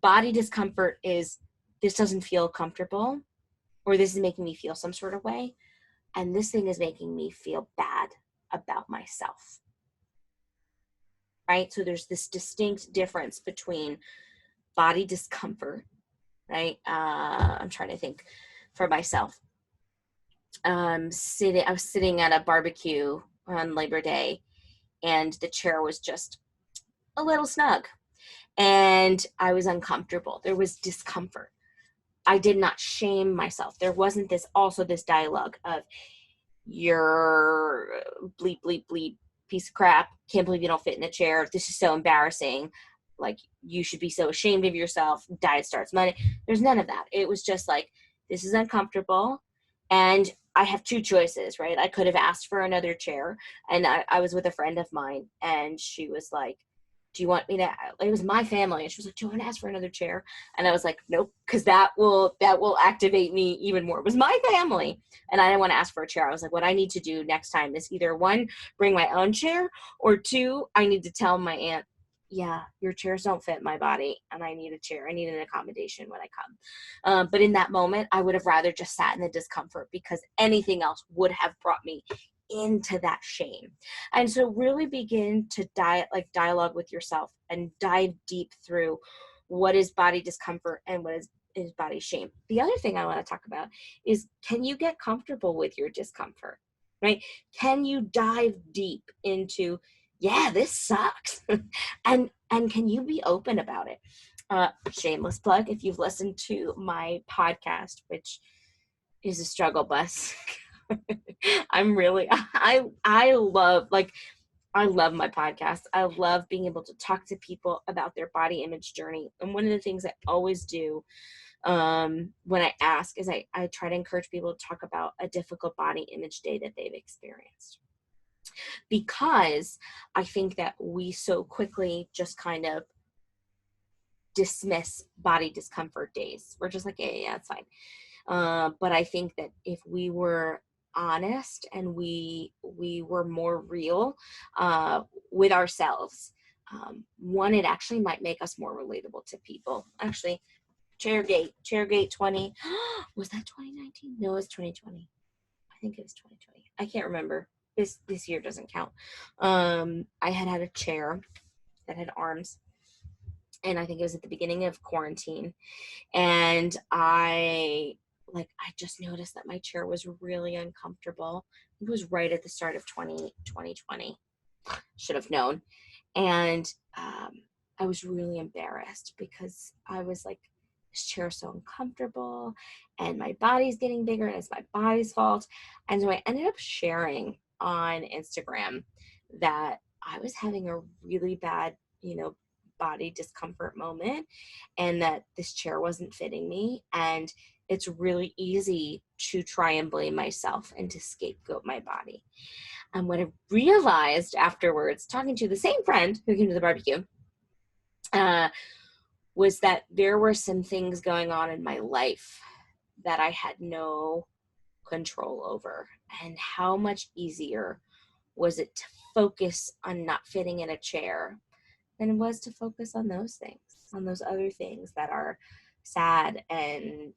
Body discomfort is, this doesn't feel comfortable, or this is making me feel some sort of way, and this thing is making me feel bad about myself. Right? So there's this distinct difference between body discomfort, right? I'm trying to think for myself. I was sitting at a barbecue on Labor Day, and the chair was just a little snug, and I was uncomfortable. There was discomfort. I did not shame myself. There wasn't this dialogue of, you're bleep, bleep, bleep, piece of crap. Can't believe you don't fit in a chair. This is so embarrassing. Like, you should be so ashamed of yourself. Diet starts Monday. There's none of that. It was just like, this is uncomfortable. And I have two choices, right? I could have asked for another chair. And I was with a friend of mine, and she was like, do you want me to, it was my family. And she was like, do you want to ask for another chair? And I was like, nope, because that will activate me even more. It was my family. And I didn't want to ask for a chair. I was like, what I need to do next time is either one, bring my own chair, or two, I need to tell my aunt, yeah, your chairs don't fit my body, and I need a chair. I need an accommodation when I come. But in that moment, I would have rather just sat in the discomfort, because anything else would have brought me into that shame. And so really begin to dialogue with yourself and dive deep through what is body discomfort and what is body shame. The other thing I want to talk about is, can you get comfortable with your discomfort, right? Can you dive deep into, yeah, this sucks, and can you be open about it? Shameless plug, if you've listened to my podcast, which is a struggle bus. I love my podcast. I love being able to talk to people about their body image journey. And one of the things I always do when I ask is I try to encourage people to talk about a difficult body image day that they've experienced. Because I think that we so quickly just kind of dismiss body discomfort days. We're just like, yeah, it's fine. But I think that if we were honest and we were more real with ourselves, one, it actually might make us more relatable to people. Actually, Chairgate 20, was that 2019? No, it was 2020. I think it was 2020. I can't remember. This year doesn't count. I had a chair that had arms, and I think it was at the beginning of quarantine, and I just noticed that my chair was really uncomfortable. It was right at the start of 2020. Should have known. And I was really embarrassed, because I was like, this chair is so uncomfortable, and my body's getting bigger, and it's my body's fault. And so I ended up sharing on Instagram that I was having a really bad, body discomfort moment, and that this chair wasn't fitting me. And it's really easy to try and blame myself and to scapegoat my body. And what I realized afterwards, talking to the same friend who came to the barbecue, was that there were some things going on in my life that I had no control over. And how much easier was it to focus on not fitting in a chair than it was to focus on those things, on those other things that are sad and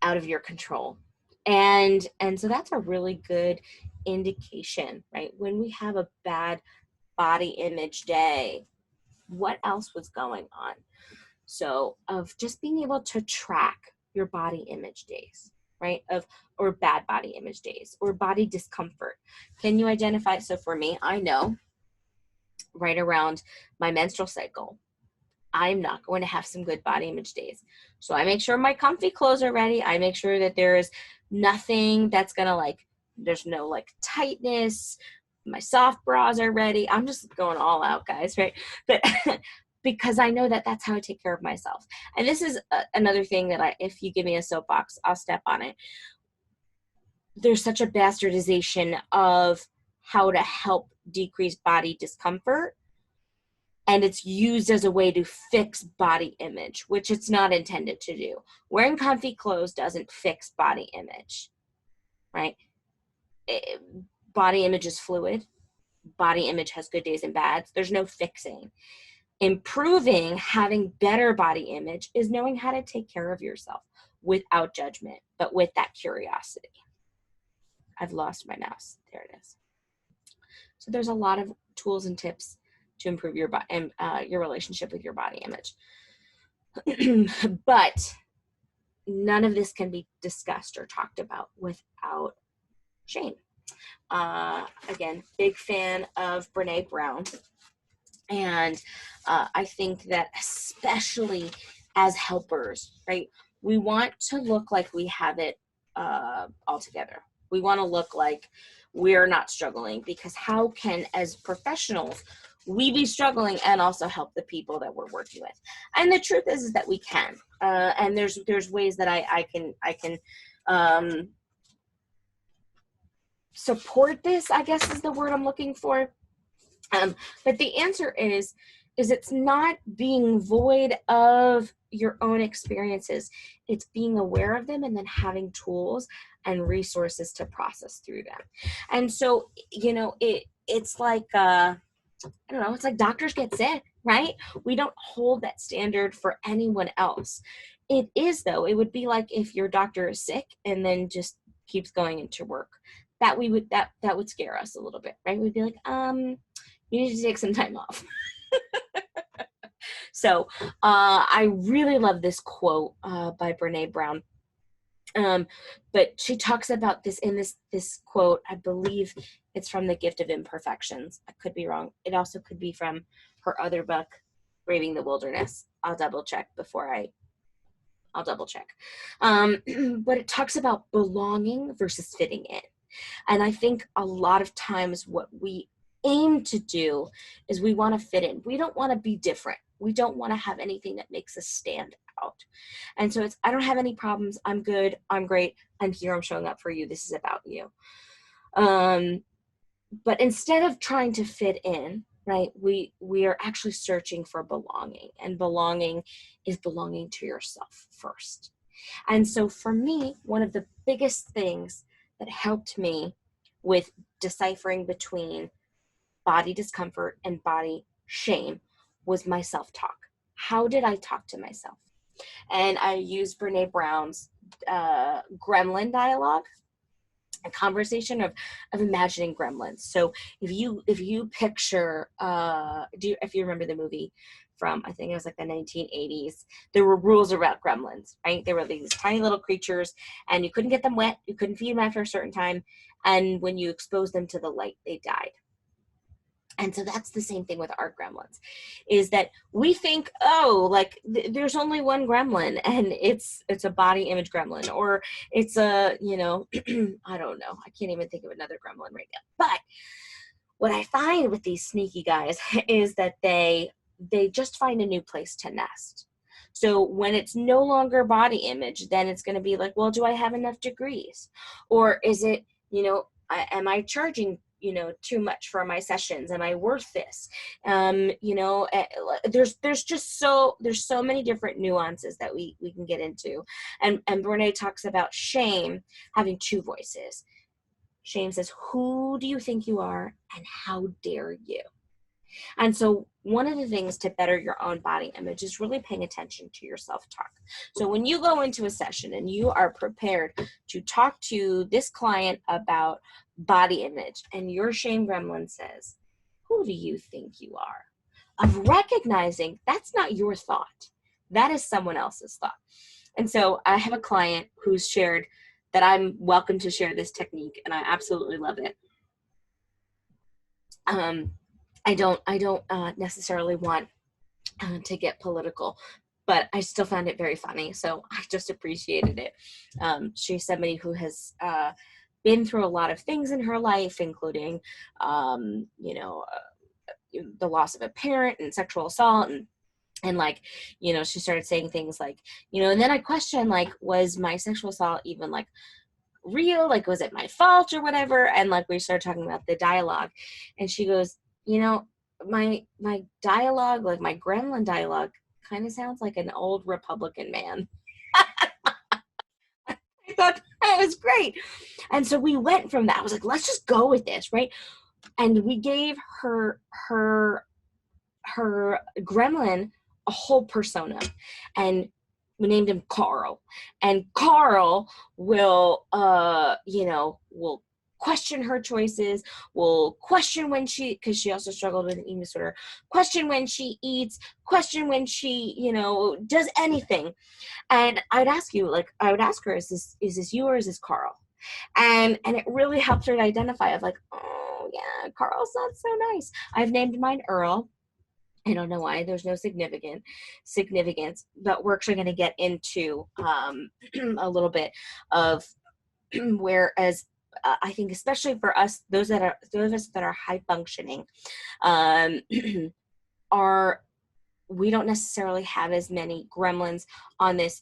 out of your control. And so that's a really good indication, right? When we have a bad body image day, what else was going on? So of just being able to track your body image days, right? Or bad body image days or body discomfort. Can you identify? So for me, I know right around my menstrual cycle, I'm not going to have some good body image days. So I make sure my comfy clothes are ready. I make sure that there is nothing that's going to there's no tightness. My soft bras are ready. I'm just going all out, guys, right? But because I know that that's how I take care of myself. And this is another thing that if you give me a soapbox, I'll step on it. There's such a bastardization of how to help decrease body discomfort. And it's used as a way to fix body image, which it's not intended to do. Wearing comfy clothes doesn't fix body image, right? Body image is fluid. Body image has good days and bads. There's no fixing. Improving, having better body image is knowing how to take care of yourself without judgment, but with that curiosity. I've lost my mouse. There it is. So there's a lot of tools and tips to improve your relationship with your body image. But none of this can be discussed or talked about without shame. Again, big fan of Brene Brown. And I think that especially as helpers, right, we want to look like we have it all together. We want to look like we're not struggling, because how can, as professionals, we be struggling and also help the people that we're working with? And the truth is that we can. And there's ways that I can support this, I guess is the word I'm looking for. But the answer is it's not being void of your own experiences. It's being aware of them and then having tools and resources to process through them. And so, it's like, I don't know, it's like doctors get sick, right? We don't hold that standard for anyone else. It is, though, it would be like if your doctor is sick and then just keeps going into work. That would scare us a little bit, right? We'd be like, you need to take some time off. So I really love this quote by Brene Brown. But she talks about this in this quote. I believe it's from The Gift of Imperfections. I could be wrong. It also could be from her other book, Braving the Wilderness. I'll double check. But it talks about belonging versus fitting in. And I think a lot of times what we aim to do is we want to fit in. We don't want to be different. We don't want to have anything that makes us stand out. And so I don't have any problems. I'm good. I'm great. I'm here. I'm showing up for you. This is about you. But instead of trying to fit in, right, we are actually searching for belonging. And belonging is belonging to yourself first. And so for me, one of the biggest things that helped me with deciphering between body discomfort and body shame was my self-talk. How did I talk to myself? And I used Brene Brown's gremlin dialogue, a conversation of imagining gremlins. So if you picture, if you remember the movie from, I think it was like the 1980s, there were rules about gremlins, right? They were these tiny little creatures, and you couldn't get them wet. You couldn't feed them after a certain time. And when you exposed them to the light, they died. And so that's the same thing with our gremlins, is that we think, there's only one gremlin, and it's a body image gremlin, or it's a, I don't know. I can't even think of another gremlin right now. But what I find with these sneaky guys is that they just find a new place to nest. So when it's no longer body image, then it's going to be like, well, do I have enough degrees? Or is it, am I charging too much for my sessions? Am I worth this? There's so many different nuances that we can get into. And Brene talks about shame having two voices. Shame says, who do you think you are, and how dare you? And so one of the things to better your own body image is really paying attention to your self-talk. So when you go into a session and you are prepared to talk to this client about body image and your shame gremlin says, who do you think you are? Of recognizing that's not your thought. That is someone else's thought. And so I have a client who's shared that I'm welcome to share this technique, and I absolutely love it. I don't necessarily want to get political, but I still found it very funny. So I just appreciated it. She's somebody who has been through a lot of things in her life, including, the loss of a parent and sexual assault. And like, she started saying things like, and then I questioned, like, was my sexual assault even like real? Like, was it my fault or whatever? And like, we started talking about the dialogue, and she goes, my dialogue, like my gremlin dialogue, kind of sounds like an old Republican man. I thought that was great. And so we went from that. I was like, let's just go with this, right? And we gave her gremlin a whole persona, and we named him Carl. And Carl will, will question her choices, will question when because she also struggled with an eating disorder, question when she eats, question when she, does anything. And I would ask her, is this you or is this Carl? And it really helped her to identify of like, oh yeah, Carl's not so nice. I've named mine Earl. I don't know why. There's no significance, but we're actually going to get into a little bit of whereas I think especially for us, those of us that are high functioning, we don't necessarily have as many gremlins on this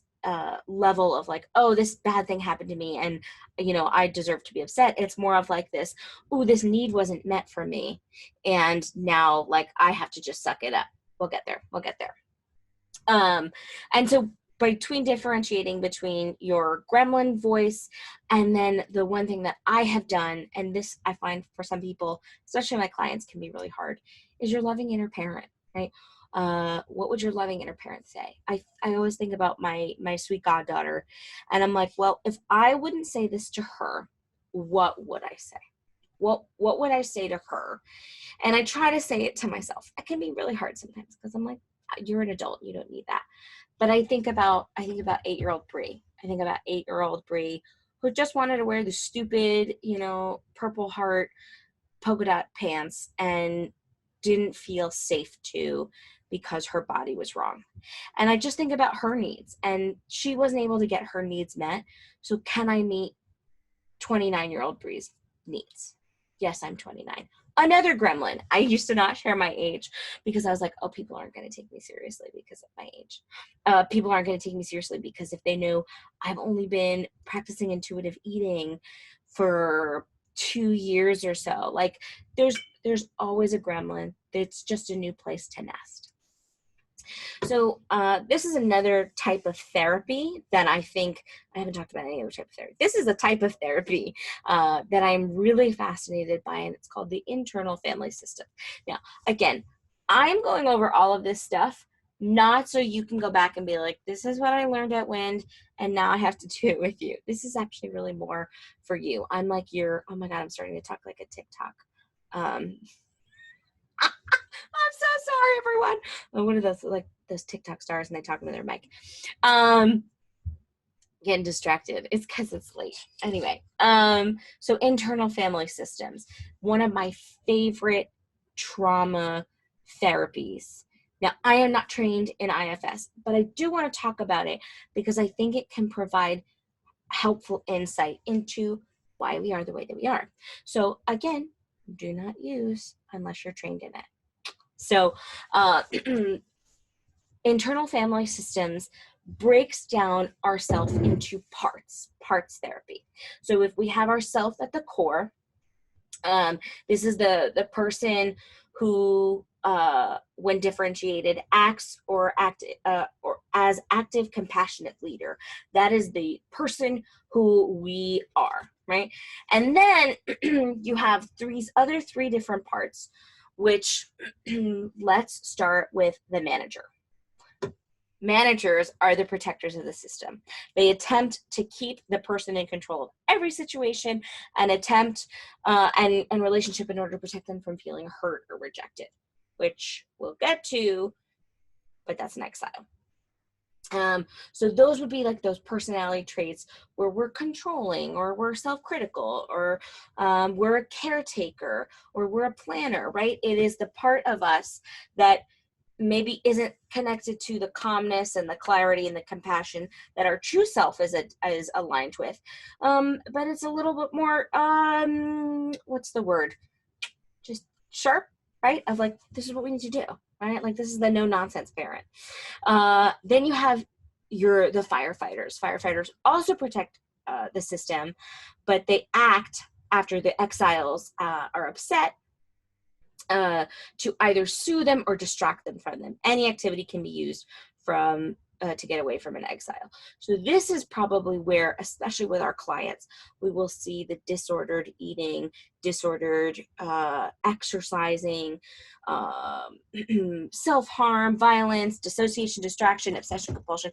level of like, oh, this bad thing happened to me and I deserve to be upset. It's more of like this, oh, this need wasn't met for me, and now like I have to just suck it up. We'll get there. And so between differentiating between your gremlin voice and then the one thing that I have done, and this I find for some people, especially my clients, can be really hard, is your loving inner parent, right? What would your loving inner parent say? I always think about my sweet goddaughter, and I'm like, well, if I wouldn't say this to her, what would I say? What would I say to her? And I try to say it to myself. It can be really hard sometimes because I'm like, you're an adult, you don't need that. But I think about 8-year-old Bree. I think about 8-year-old Bree who just wanted to wear the stupid, Purple Heart polka dot pants and didn't feel safe to because her body was wrong. And I just think about her needs, and she wasn't able to get her needs met. So can I meet 29-year-old Bree's needs? Yes, I'm 29. Another gremlin. I used to not share my age because I was like, oh, people aren't going to take me seriously because of my age. People aren't going to take me seriously because if they know I've only been practicing intuitive eating for 2 years or so, like there's always a gremlin. It's just a new place to nest. So this is another type of therapy that I think, I haven't talked about any other type of therapy. This is a type of therapy that I'm really fascinated by, and it's called the internal family system. Now, again, I'm going over all of this stuff, not so you can go back and be like, this is what I learned at WIND, and now I have to do it with you. This is actually really more for you. I'm like oh my God, I'm starting to talk like a TikTok. I'm so sorry, everyone. What are those TikTok stars and they talk into their mic? Getting distracted. It's because it's late. Anyway, so internal family systems, one of my favorite trauma therapies. Now, I am not trained in IFS, but I do want to talk about it because I think it can provide helpful insight into why we are the way that we are. So again, do not use unless you're trained in it. So internal family systems breaks down ourself into parts therapy. So if we have ourself at the core, this is the person who, when differentiated, acts or as active, compassionate leader. That is the person who we are, right? And then you have three different parts which let's start with the manager. Managers are the protectors of the system. They attempt to keep the person in control of every situation and attempt and relationship in order to protect them from feeling hurt or rejected, which we'll get to, but that's next style. So those would be like those personality traits where we're controlling, or we're self-critical, or we're a caretaker, or we're a planner, right? It is the part of us that maybe isn't connected to the calmness and the clarity and the compassion that our true self is aligned with. But it's a little bit more, what's the word? Just sharp, right? Of like, this is what we need to do, right? Like, this is the no nonsense parent. Then you have the firefighters. Firefighters also protect the system, but they act after the exiles are upset to either sue them or distract them from them. Any activity can be used from to get away from an exile. So this is probably where, especially with our clients, we will see the disordered eating, disordered exercising, self-harm, violence, dissociation, distraction, obsession, compulsion.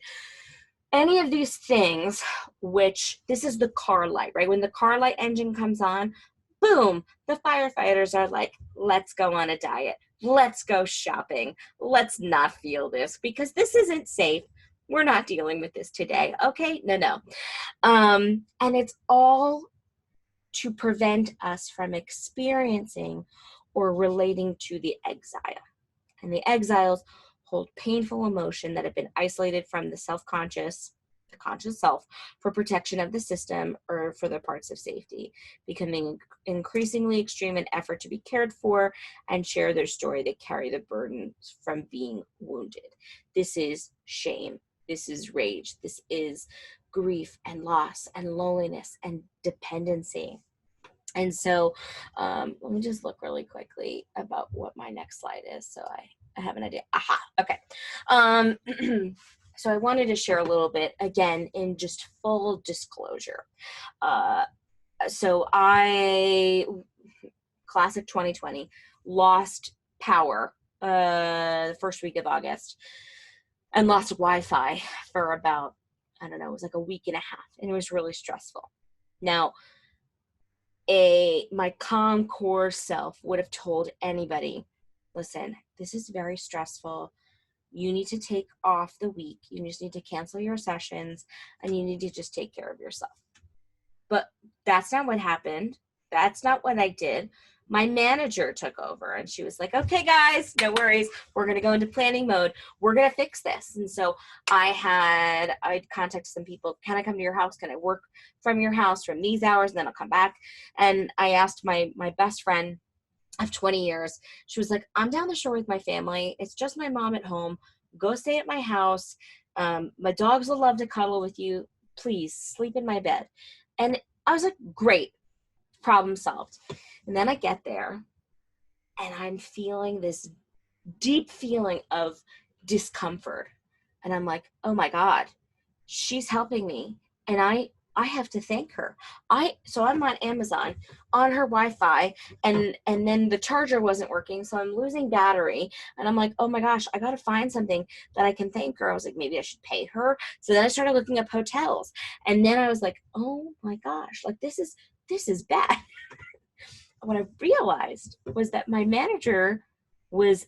Any of these things, which this is the car light, right? When the car light engine comes on, boom, the firefighters are like, let's go on a diet. Let's go shopping. Let's not feel this because this isn't safe. We're not dealing with this today. Okay, no. And it's all to prevent us from experiencing or relating to the exile. And the exiles hold painful emotion that have been isolated from the self-conscious, the conscious self, for protection of the system or for their parts of safety, becoming increasingly extreme in effort to be cared for and share their story. They carry the burden from being wounded. This is shame. This is rage. This is grief and loss and loneliness and dependency. And so let me just look really quickly about what my next slide is. So I have an idea. Aha, okay. So I wanted to share a little bit, again, in just full disclosure. So classic 2020, lost power the first week of August and lost Wi-Fi for about, I don't know, it was like a week and a half, and it was really stressful. Now, my calm core self would have told anybody, listen, this is very stressful. You need to take off the week. You just need to cancel your sessions and you need to just take care of yourself. But that's not what happened. That's not what I did. My manager took over and she was like, okay, guys, no worries. We're going to go into planning mode. We're going to fix this. And so I contacted some people. Can I come to your house? Can I work from your house from these hours? And then I'll come back. And I asked my best friend of 20 years, she was like, I'm down the shore with my family. It's just my mom at home. Go stay at my house. My dogs will love to cuddle with you. Please sleep in my bed. And I was like, great, problem solved. And then I get there and I'm feeling this deep feeling of discomfort. And I'm like, oh my God, she's helping me. And I have to thank her. So I'm on Amazon on her Wi-Fi and then the charger wasn't working. So I'm losing battery and I'm like, oh my gosh, I got to find something that I can thank her. I was like, maybe I should pay her. So then I started looking up hotels and then I was like, oh my gosh, like this is bad. What I realized was that my manager was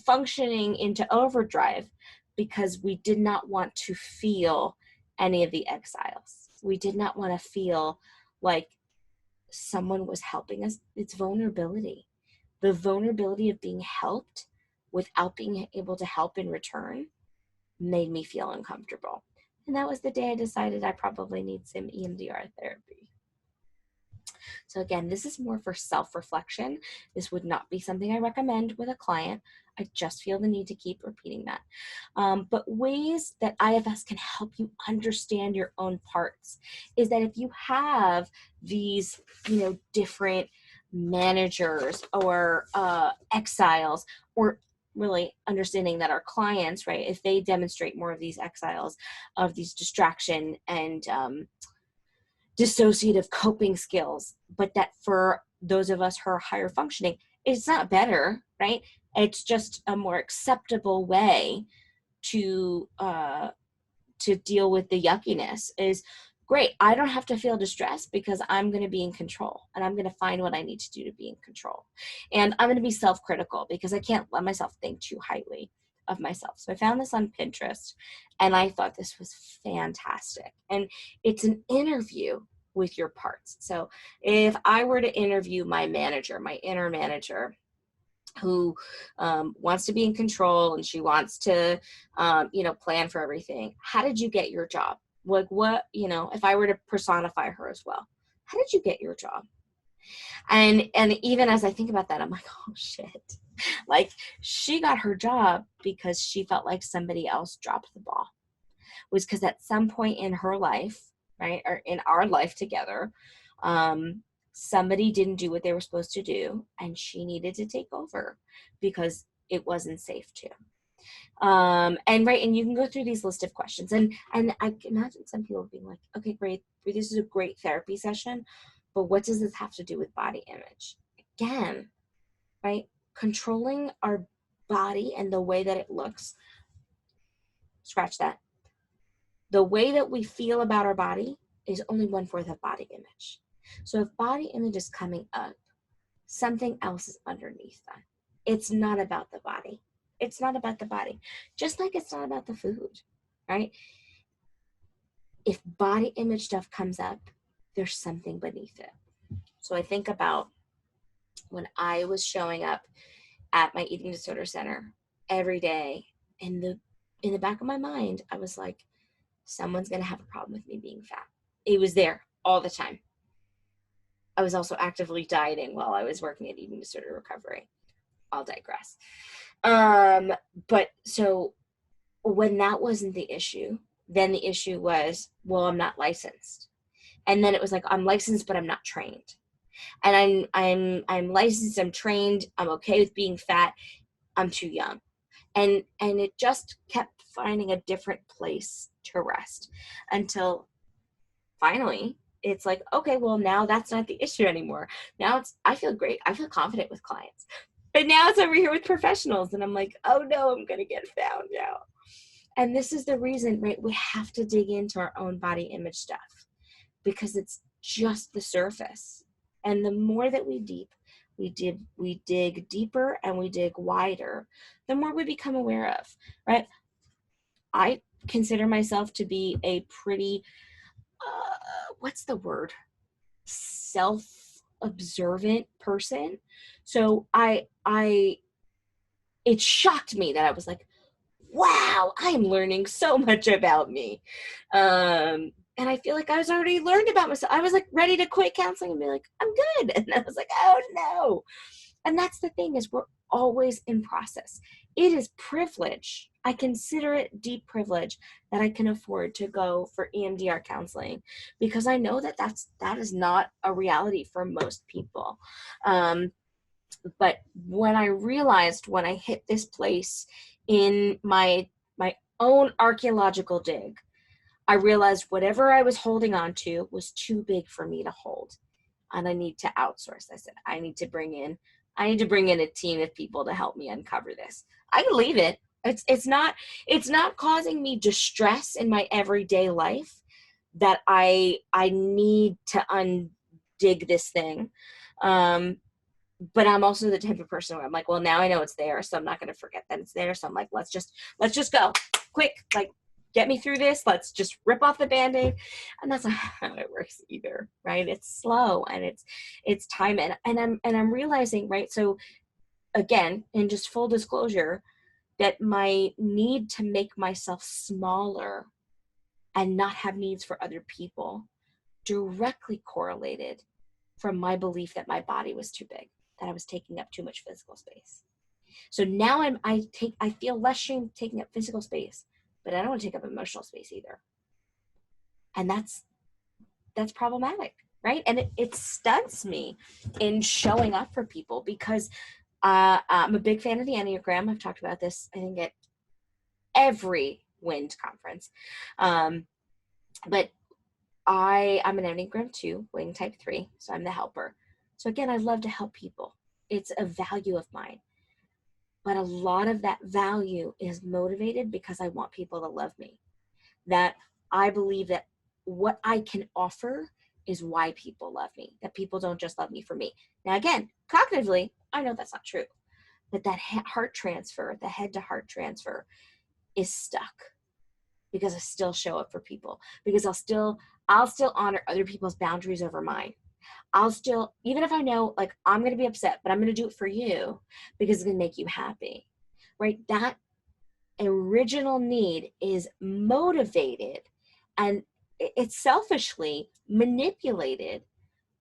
functioning into overdrive because we did not want to feel any of the exiles. We did not want to feel like someone was helping us. It's vulnerability. The vulnerability of being helped without being able to help in return made me feel uncomfortable. And that was the day I decided I probably need some EMDR therapy. So again, this is more for self-reflection. This would not be something I recommend with a client. I just feel the need to keep repeating that. But ways that IFS can help you understand your own parts is that if you have these, different managers or exiles, or really understanding that our clients, right, if they demonstrate more of these exiles, of these distraction and dissociative coping skills, but that for those of us who are higher functioning, It's not better, right? It's just a more acceptable way to deal with the yuckiness. Is great. I don't have to feel distressed because I'm going to be in control, and I'm going to find what I need to do to be in control. And I'm going to be self-critical because I can't let myself think too highly of myself. So I found this on Pinterest, and I thought this was fantastic. And it's an interview with your parts. So if I were to interview my manager, my inner manager, who wants to be in control, and she wants to, plan for everything. How did you get your job? Like what, if I were to personify her as well, how did you get your job? And even as I think about that, I'm like, oh shit. Like, she got her job because she felt like somebody else dropped the ball. Was because at some point in her life, right, or in our life together, somebody didn't do what they were supposed to do, and she needed to take over because it wasn't safe to. And you can go through these list of questions, and I can imagine some people being like, okay, great, this is a great therapy session, but what does this have to do with body image? Again, right? Controlling our body and the way that it looks, scratch that. The way that we feel about our body is only 1/4 of body image. So if body image is coming up, something else is underneath that. It's not about the body. It's not about the body. Just like it's not about the food, right? If body image stuff comes up, there's something beneath it. So I think about when I was showing up at my eating disorder center every day, in the back of my mind, I was like, someone's going to have a problem with me being fat. It was there all the time. I was also actively dieting while I was working at eating disorder recovery. I'll digress. But so when that wasn't the issue, then the issue was, well, I'm not licensed. And then it was like, I'm licensed, but I'm not trained. And I'm licensed, I'm trained, I'm okay with being fat, I'm too young. And it just kept finding a different place to rest until finally it's like, okay, well, now that's not the issue anymore. Now I feel great. I feel confident with clients. But now it's over here with professionals, and I'm like, oh no, I'm going to get found out. And this is the reason, right? We have to dig into our own body image stuff because it's just the surface. And the more that we dig deeper and we dig wider, the more we become aware of, right? I consider myself to be a pretty, what's the word? Self-observant person. So it shocked me that I was like, wow, I'm learning so much about me. And I feel like I was already learned about myself. I was like ready to quit counseling and be like, I'm good. And I was like, oh no. And that's the thing, is we're always in process. It is privilege. I consider it deep privilege that I can afford to go for EMDR counseling, because I know that that is not a reality for most people. But when I realized, when I hit this place in my own archaeological dig, I realized whatever I was holding on to was too big for me to hold, and I need to outsource. I said, I need to bring in a team of people to help me uncover this. I can leave it. It's not causing me distress in my everyday life that I need to undig this thing. But I'm also the type of person where I'm like, well, now I know it's there, so I'm not going to forget that it's there. So I'm like, let's just go quick, like, get me through this. Let's just rip off the Band-Aid. And that's not how it works either, right? It's slow, and it's time. And I'm realizing, right? So again, in just full disclosure, that my need to make myself smaller and not have needs for other people directly correlated from my belief that my body was too big, that I was taking up too much physical space. So now I feel less shame taking up physical space, but I don't want to take up emotional space either. And that's problematic, right? And it stunts me in showing up for people, because I'm a big fan of the Enneagram. I've talked about this, I think, at every WIND conference. But I'm an Enneagram 2, wing type 3, so I'm the helper. So again, I love to help people. it's a value of mine. But a lot of that value is motivated because I want people to love me. That I believe that what I can offer is why people love me, that people don't just love me for me. Now, again, cognitively, I know that's not true, but that heart transfer, the head to heart transfer is stuck because I still show up for people, because I'll still honor other people's boundaries over mine. I'll still, even if I know like I'm going to be upset, but I'm going to do it for you because it's going to make you happy, right? That original need is motivated and it's selfishly manipulated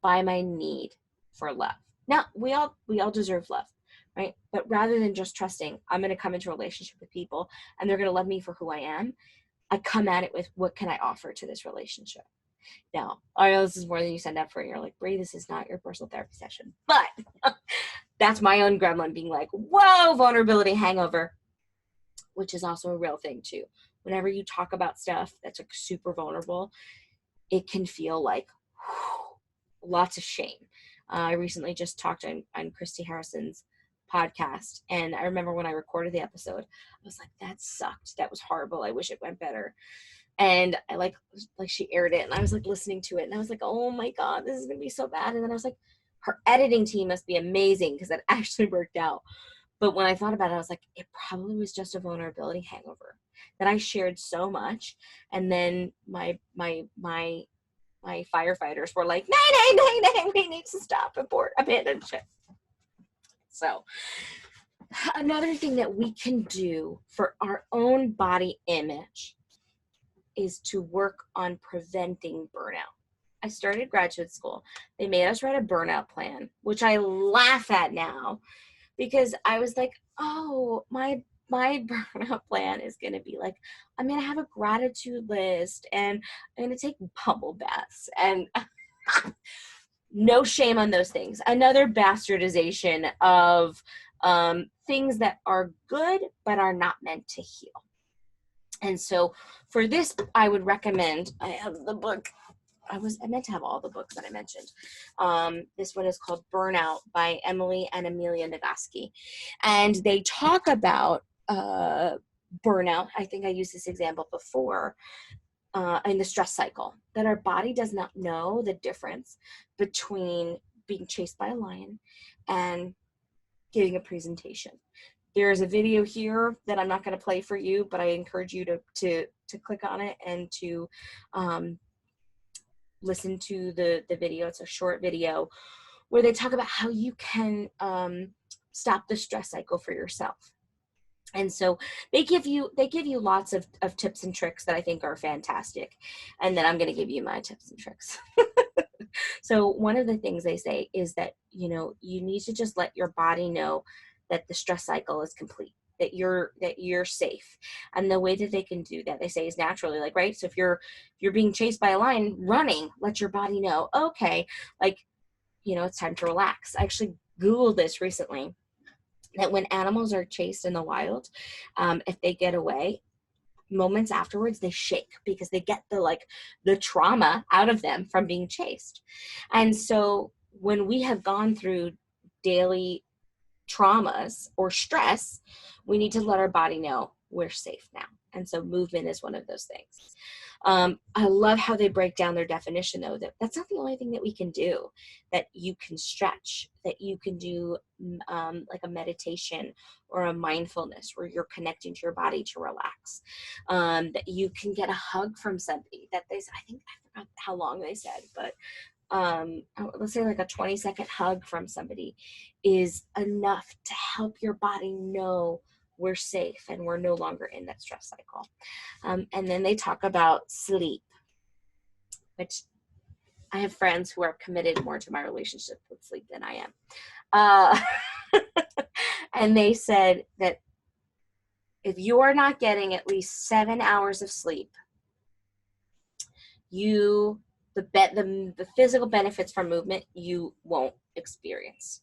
by my need for love. Now, we all deserve love, right? But rather than just trusting, I'm going to come into a relationship with people and they're going to love me for who I am, I come at it with, what can I offer to this relationship? Now, I know this is more than you signed up for. You're like, Brie, this is not your personal therapy session. But that's my own gremlin being like, whoa, vulnerability hangover, which is also a real thing too. Whenever you talk about stuff that's like super vulnerable, it can feel like lots of shame. I recently just talked on Christy Harrison's podcast, and I remember when I recorded the episode, I was like, that sucked. That was horrible. I wish it went better. And I like she aired it and I was like listening to it and I was like, oh my God, this is going to be so bad. And then I was like, her editing team must be amazing because that actually worked out. But when I thought about it, I was like, it probably was just a vulnerability hangover that I shared so much. And then my firefighters were like, nay, we need to stop, abandon ship. So another thing that we can do for our own body image is to work on preventing burnout. I started graduate school. They made us write a burnout plan, which I laugh at now because I was like, oh, my burnout plan is going to be like, I'm going to have a gratitude list and I'm going to take bubble baths and no shame on those things. Another bastardization of things that are good but are not meant to heal. And so for this, I would recommend, I have the book. I meant to have all the books that I mentioned. This one is called Burnout by Emily and Amelia Nagoski. And they talk about burnout. I think I used this example before in the stress cycle, that our body does not know the difference between being chased by a lion and giving a presentation. There's a video here that I'm not going to play for you, but I encourage you to click on it and to listen to the video. It's a short video where they talk about how you can stop the stress cycle for yourself. And so they give you lots of tips and tricks that I think are fantastic. And then I'm going to give you my tips and tricks. So one of the things they say is that, you need to just let your body know that the stress cycle is complete, that you're safe. And the way that they can do that, they say, is naturally, like, right? So if you're being chased by a lion running, let your body know, okay, like, it's time to relax. I actually Googled this recently, that when animals are chased in the wild, if they get away, moments afterwards they shake because they get the trauma out of them from being chased. And so when we have gone through daily traumas or stress, we need to let our body know we're safe now. And so movement is one of those things. I love how they break down their definition, though, that that's not the only thing that we can do, that you can stretch, that you can do like a meditation or a mindfulness where you're connecting to your body to relax, that you can get a hug from somebody, that I forgot how long they said, but let's say like a 20-second hug from somebody is enough to help your body know we're safe and we're no longer in that stress cycle. And then they talk about sleep, which I have friends who are committed more to my relationship with sleep than I am. And they said that if you are not getting at least 7 hours of sleep, the physical benefits from movement you won't experience.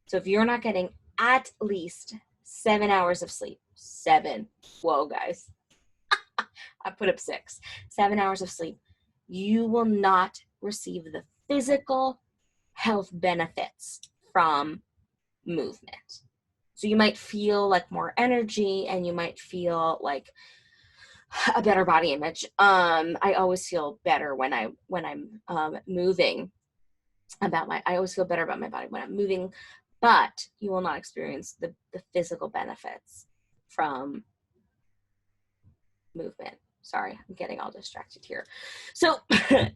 So if you're not getting at least 7 hours of sleep, 7, whoa guys, I put up 6, 7 hours of sleep, you will not receive the physical health benefits from movement. So you might feel like more energy, and you might feel like a better body image. I always feel better when I'm moving I always feel better about my body when I'm moving, but you will not experience the physical benefits from movement. Sorry, I'm getting all distracted here. So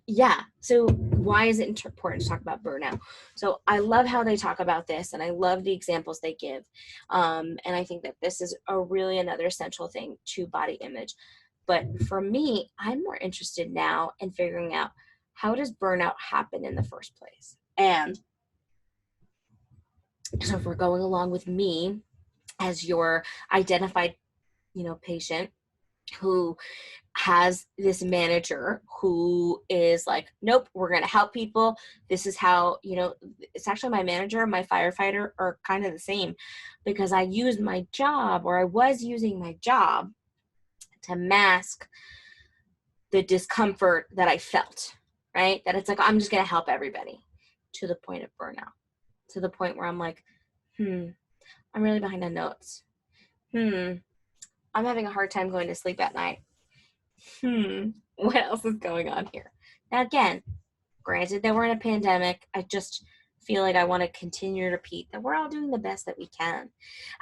yeah, so why is it important to talk about burnout? So I love how they talk about this, and I love the examples they give. And I think that this is another essential thing to body image. But for me, I'm more interested now in figuring out, how does burnout happen in the first place? And so if we're going along with me as your identified, patient who has this manager who is like, nope, we're going to help people. This is how, it's actually my manager, my firefighter are kind of the same, because I was using my job to mask the discomfort that I felt, right? That it's like, I'm just going to help everybody, to the point of burnout, to the point where I'm like, I'm really behind on notes. I'm having a hard time going to sleep at night. What else is going on here? Now, again, granted that we're in a pandemic, I just feel like I want to continue to repeat that we're all doing the best that we can.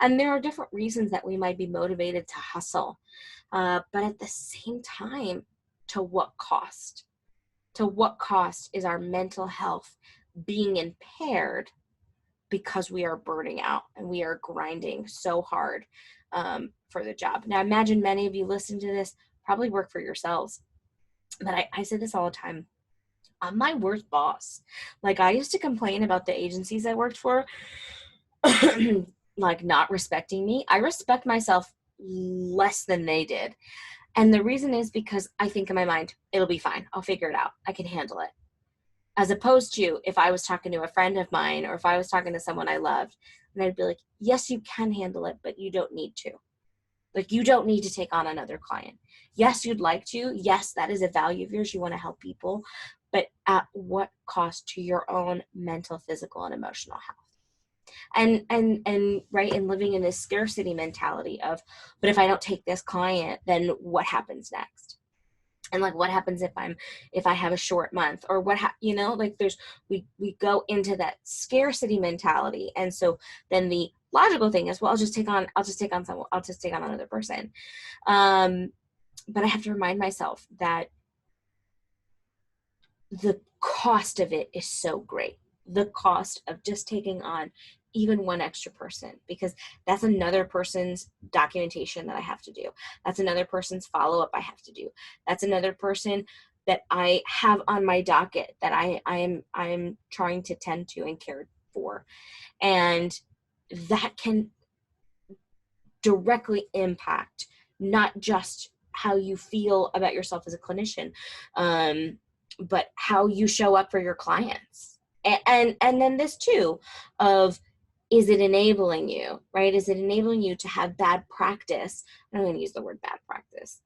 And there are different reasons that we might be motivated to hustle. But at the same time, to what cost? To what cost is our mental health being impaired because we are burning out and we are grinding so hard for the job? Now, imagine many of you listening to this probably work for yourselves. But I say this all the time. I'm my worst boss. Like, I used to complain about the agencies I worked for, like, not respecting me. I respect myself less than they did. And the reason is because I think in my mind, it'll be fine. I'll figure it out. I can handle it. As opposed to if I was talking to a friend of mine, or if I was talking to someone I loved, and I'd be like, yes, you can handle it, but you don't need to. Like, you don't need to take on another client. Yes, you'd like to. Yes, that is a value of yours. You want to help people, but at what cost to your own mental, physical, and emotional health? And right, and living in this scarcity mentality of, but if I don't take this client, then what happens next? And like, what happens if I have a short month, or we go into that scarcity mentality. And so then the logical thing is, well, I'll just take on another person. But I have to remind myself that the cost of it is so great. The cost of just taking on even one extra person, because that's another person's documentation that I have to do. That's another person's follow-up I have to do. That's another person that I have on my docket that I am trying to tend to and care for. And that can directly impact not just how you feel about yourself as a clinician, but how you show up for your clients. And then this too of, is it enabling you, right? Is it enabling you to have bad practice? I'm going to use the word bad practice.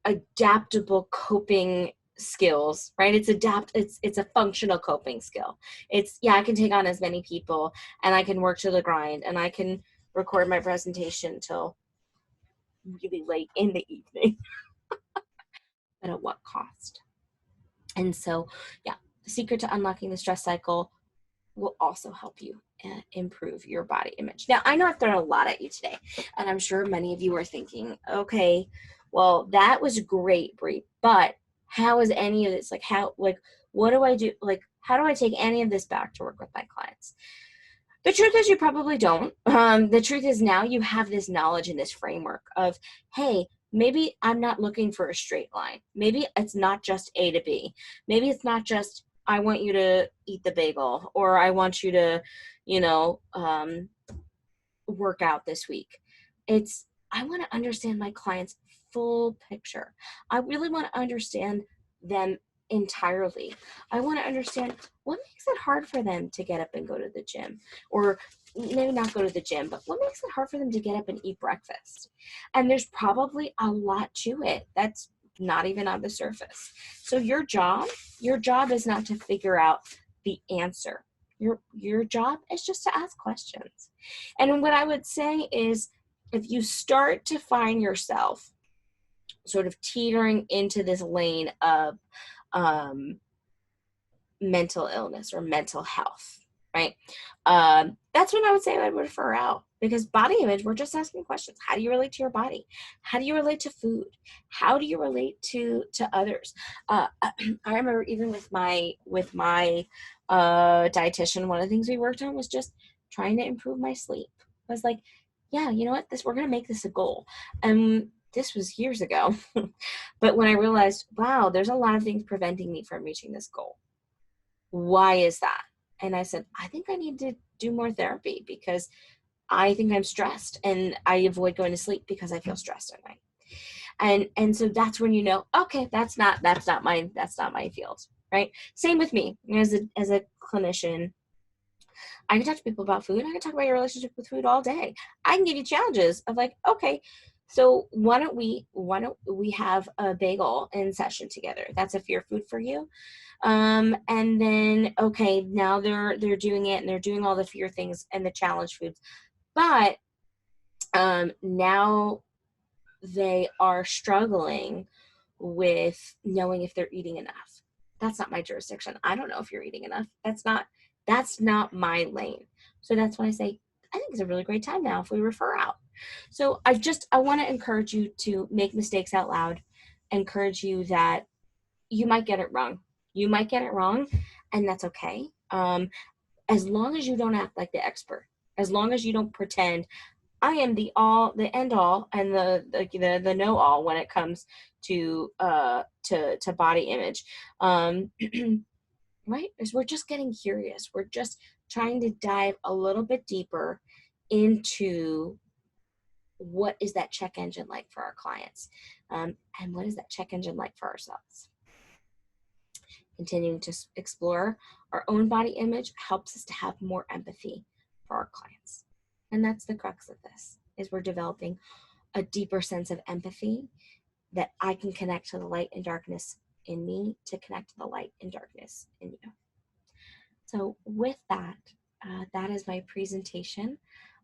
Adaptable coping skills, right? It's a functional coping skill. I can take on as many people, and I can work to the grind, and I can record my presentation till really late in the evening. But at what cost? And so, the secret to unlocking the stress cycle will also help you improve your body image. Now, I know I've thrown a lot at you today, and I'm sure many of you are thinking, okay, well, that was great, Brie, but how is any of this, what do I do? Like, how do I take any of this back to work with my clients? The truth is, you probably don't. The truth is, now you have this knowledge and this framework of, hey, maybe I'm not looking for a straight line. Maybe it's not just A to B. Maybe it's not just, I want you to eat the bagel, or I want you to, work out this week. I want to understand my client's full picture. I really want to understand them entirely. I want to understand what makes it hard for them to get up and go to the gym, or maybe not go to the gym, but what makes it hard for them to get up and eat breakfast. And there's probably a lot to it that's not even on the surface. So your job is not to figure out the answer. your job is just to ask questions. And what I would say is, if you start to find yourself sort of teetering into this lane of mental illness or mental health, right? That's when I would say I would refer out, because body image, we're just asking questions. How do you relate to your body? How do you relate to food? How do you relate to others? I remember even with my dietitian, one of the things we worked on was just trying to improve my sleep. I was like, yeah, you know what? We're going to make this a goal. And this was years ago. But when I realized, wow, there's a lot of things preventing me from reaching this goal. Why is that? And I said, I think I need to do more therapy, because I think I'm stressed, and I avoid going to sleep because I feel stressed at night. And so that's when you know, okay, that's not my field, right? Same with me as a clinician. I can talk to people about food. I can talk about your relationship with food all day. I can give you challenges of like, okay, so why don't we have a bagel in session together? That's a fear food for you. And then, okay, now they're doing it, and they're doing all the fear things and the challenge foods. But now they are struggling with knowing if they're eating enough. That's not my jurisdiction. I don't know if you're eating enough. That's not my lane. So that's when I say, I think it's a really great time now if we refer out. So I want to encourage you to make mistakes out loud, encourage you that you might get it wrong. You might get it wrong, and that's okay. As long as you don't act like the expert, as long as you don't pretend I am the end all, and the know all when it comes to body image. Right? Because we're just getting curious. We're just trying to dive a little bit deeper into what is that check engine like for our clients, and what is that check engine like for ourselves. Continuing to explore our own body image helps us to have more empathy for our clients. And that's the crux of this, is we're developing a deeper sense of empathy, that I can connect to the light and darkness in me to connect to the light and darkness in you. So with that, that is my presentation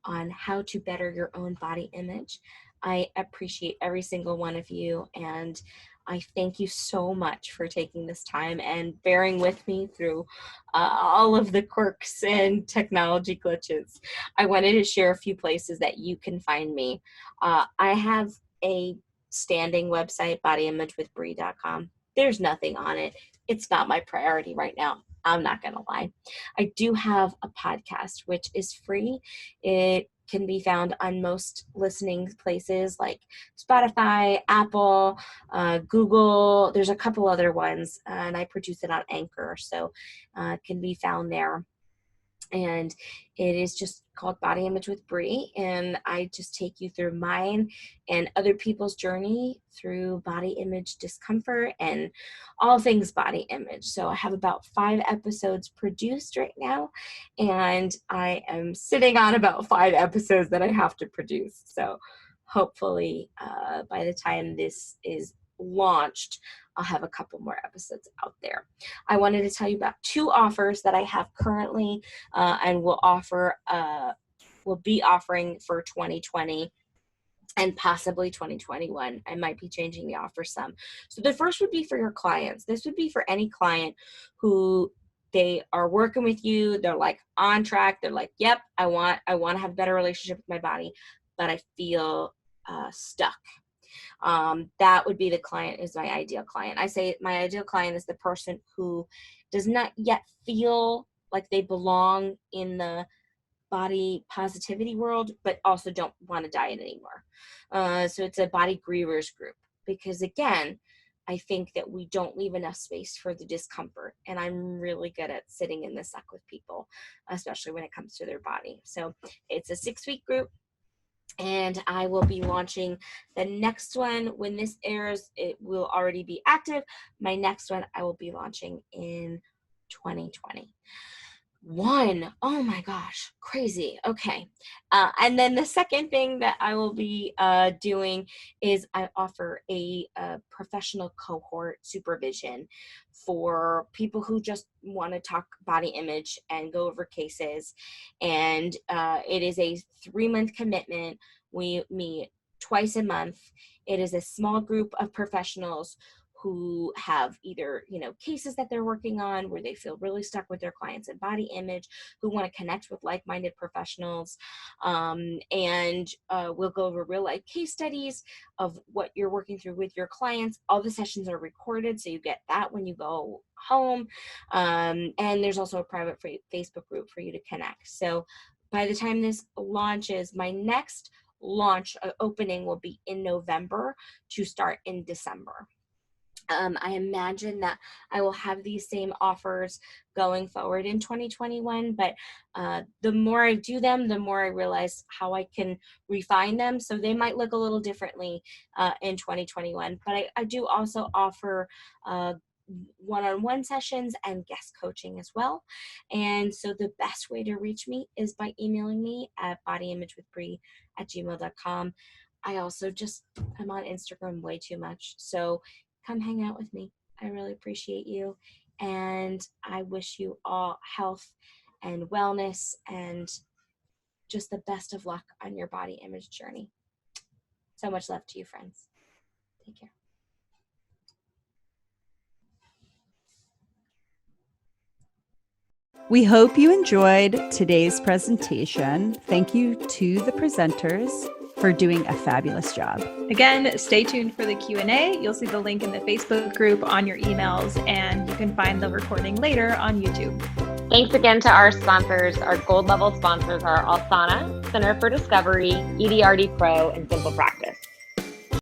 on how to better your own body image. I appreciate every single one of you, and I thank you so much for taking this time and bearing with me through all of the quirks and technology glitches. I wanted to share a few places that you can find me. I have a standing website, bodyimagewithbrie.com. There's nothing on it. It's not my priority right now. I'm not going to lie. I do have a podcast, which is free. It can be found on most listening places like Spotify, Apple, Google. There's a couple other ones, and I produce it on Anchor, so it can be found there. And it is just called Body Image with Brie, and I just take you through mine and other people's journey through body image discomfort and all things body image. So I have about 5 episodes produced right now, and I am sitting on about 5 episodes that I have to produce. So hopefully by the time this is launched, I'll have a couple more episodes out there. I wanted to tell you about 2 offers that I have currently and will be offering for 2020 and possibly 2021. I might be changing the offer some. So the first would be for your clients. This would be for any client who they are working with you. They're like on track. They're like, yep, I want to have a better relationship with my body, but I feel stuck. That would be the client is my ideal client. I say my ideal client is the person who does not yet feel like they belong in the body positivity world, but also don't want to diet anymore. So it's a body grievers group, because again, I think that we don't leave enough space for the discomfort, and I'm really good at sitting in the suck with people, especially when it comes to their body. So it's a 6-week group, and I will be launching the next one. When this airs, it will already be active. My next one I will be launching in 2020. One. Oh my gosh, crazy. Okay. And then the second thing that I will be doing is I offer a professional cohort supervision for people who just want to talk body image and go over cases. And it is a 3-month commitment. We meet twice a month. It is a small group of professionals who have either, cases that they're working on where they feel really stuck with their clients and body image, who want to connect with like-minded professionals. And we'll go over real life case studies of what you're working through with your clients. All the sessions are recorded, so you get that when you go home. And there's also a private Facebook group for you to connect. So by the time this launches, my next launch opening will be in November to start in December. I imagine that I will have these same offers going forward in 2021, but the more I do them, the more I realize how I can refine them. So they might look a little differently in 2021, but I do also offer one-on-one sessions and guest coaching as well. And so the best way to reach me is by emailing me at bodyimagewithbri@gmail.com. I also I'm on Instagram way too much. So come hang out with me. I really appreciate you. And I wish you all health and wellness and just the best of luck on your body image journey. So much love to you, friends. Take care. We hope you enjoyed today's presentation. Thank you to the presenters for doing a fabulous job. Again, stay tuned for the Q&A. You'll see the link in the Facebook group on your emails, and you can find the recording later on YouTube. Thanks again to our sponsors. Our gold level sponsors are Alsana, Center for Discovery, EDRD Pro, and Simple Practice.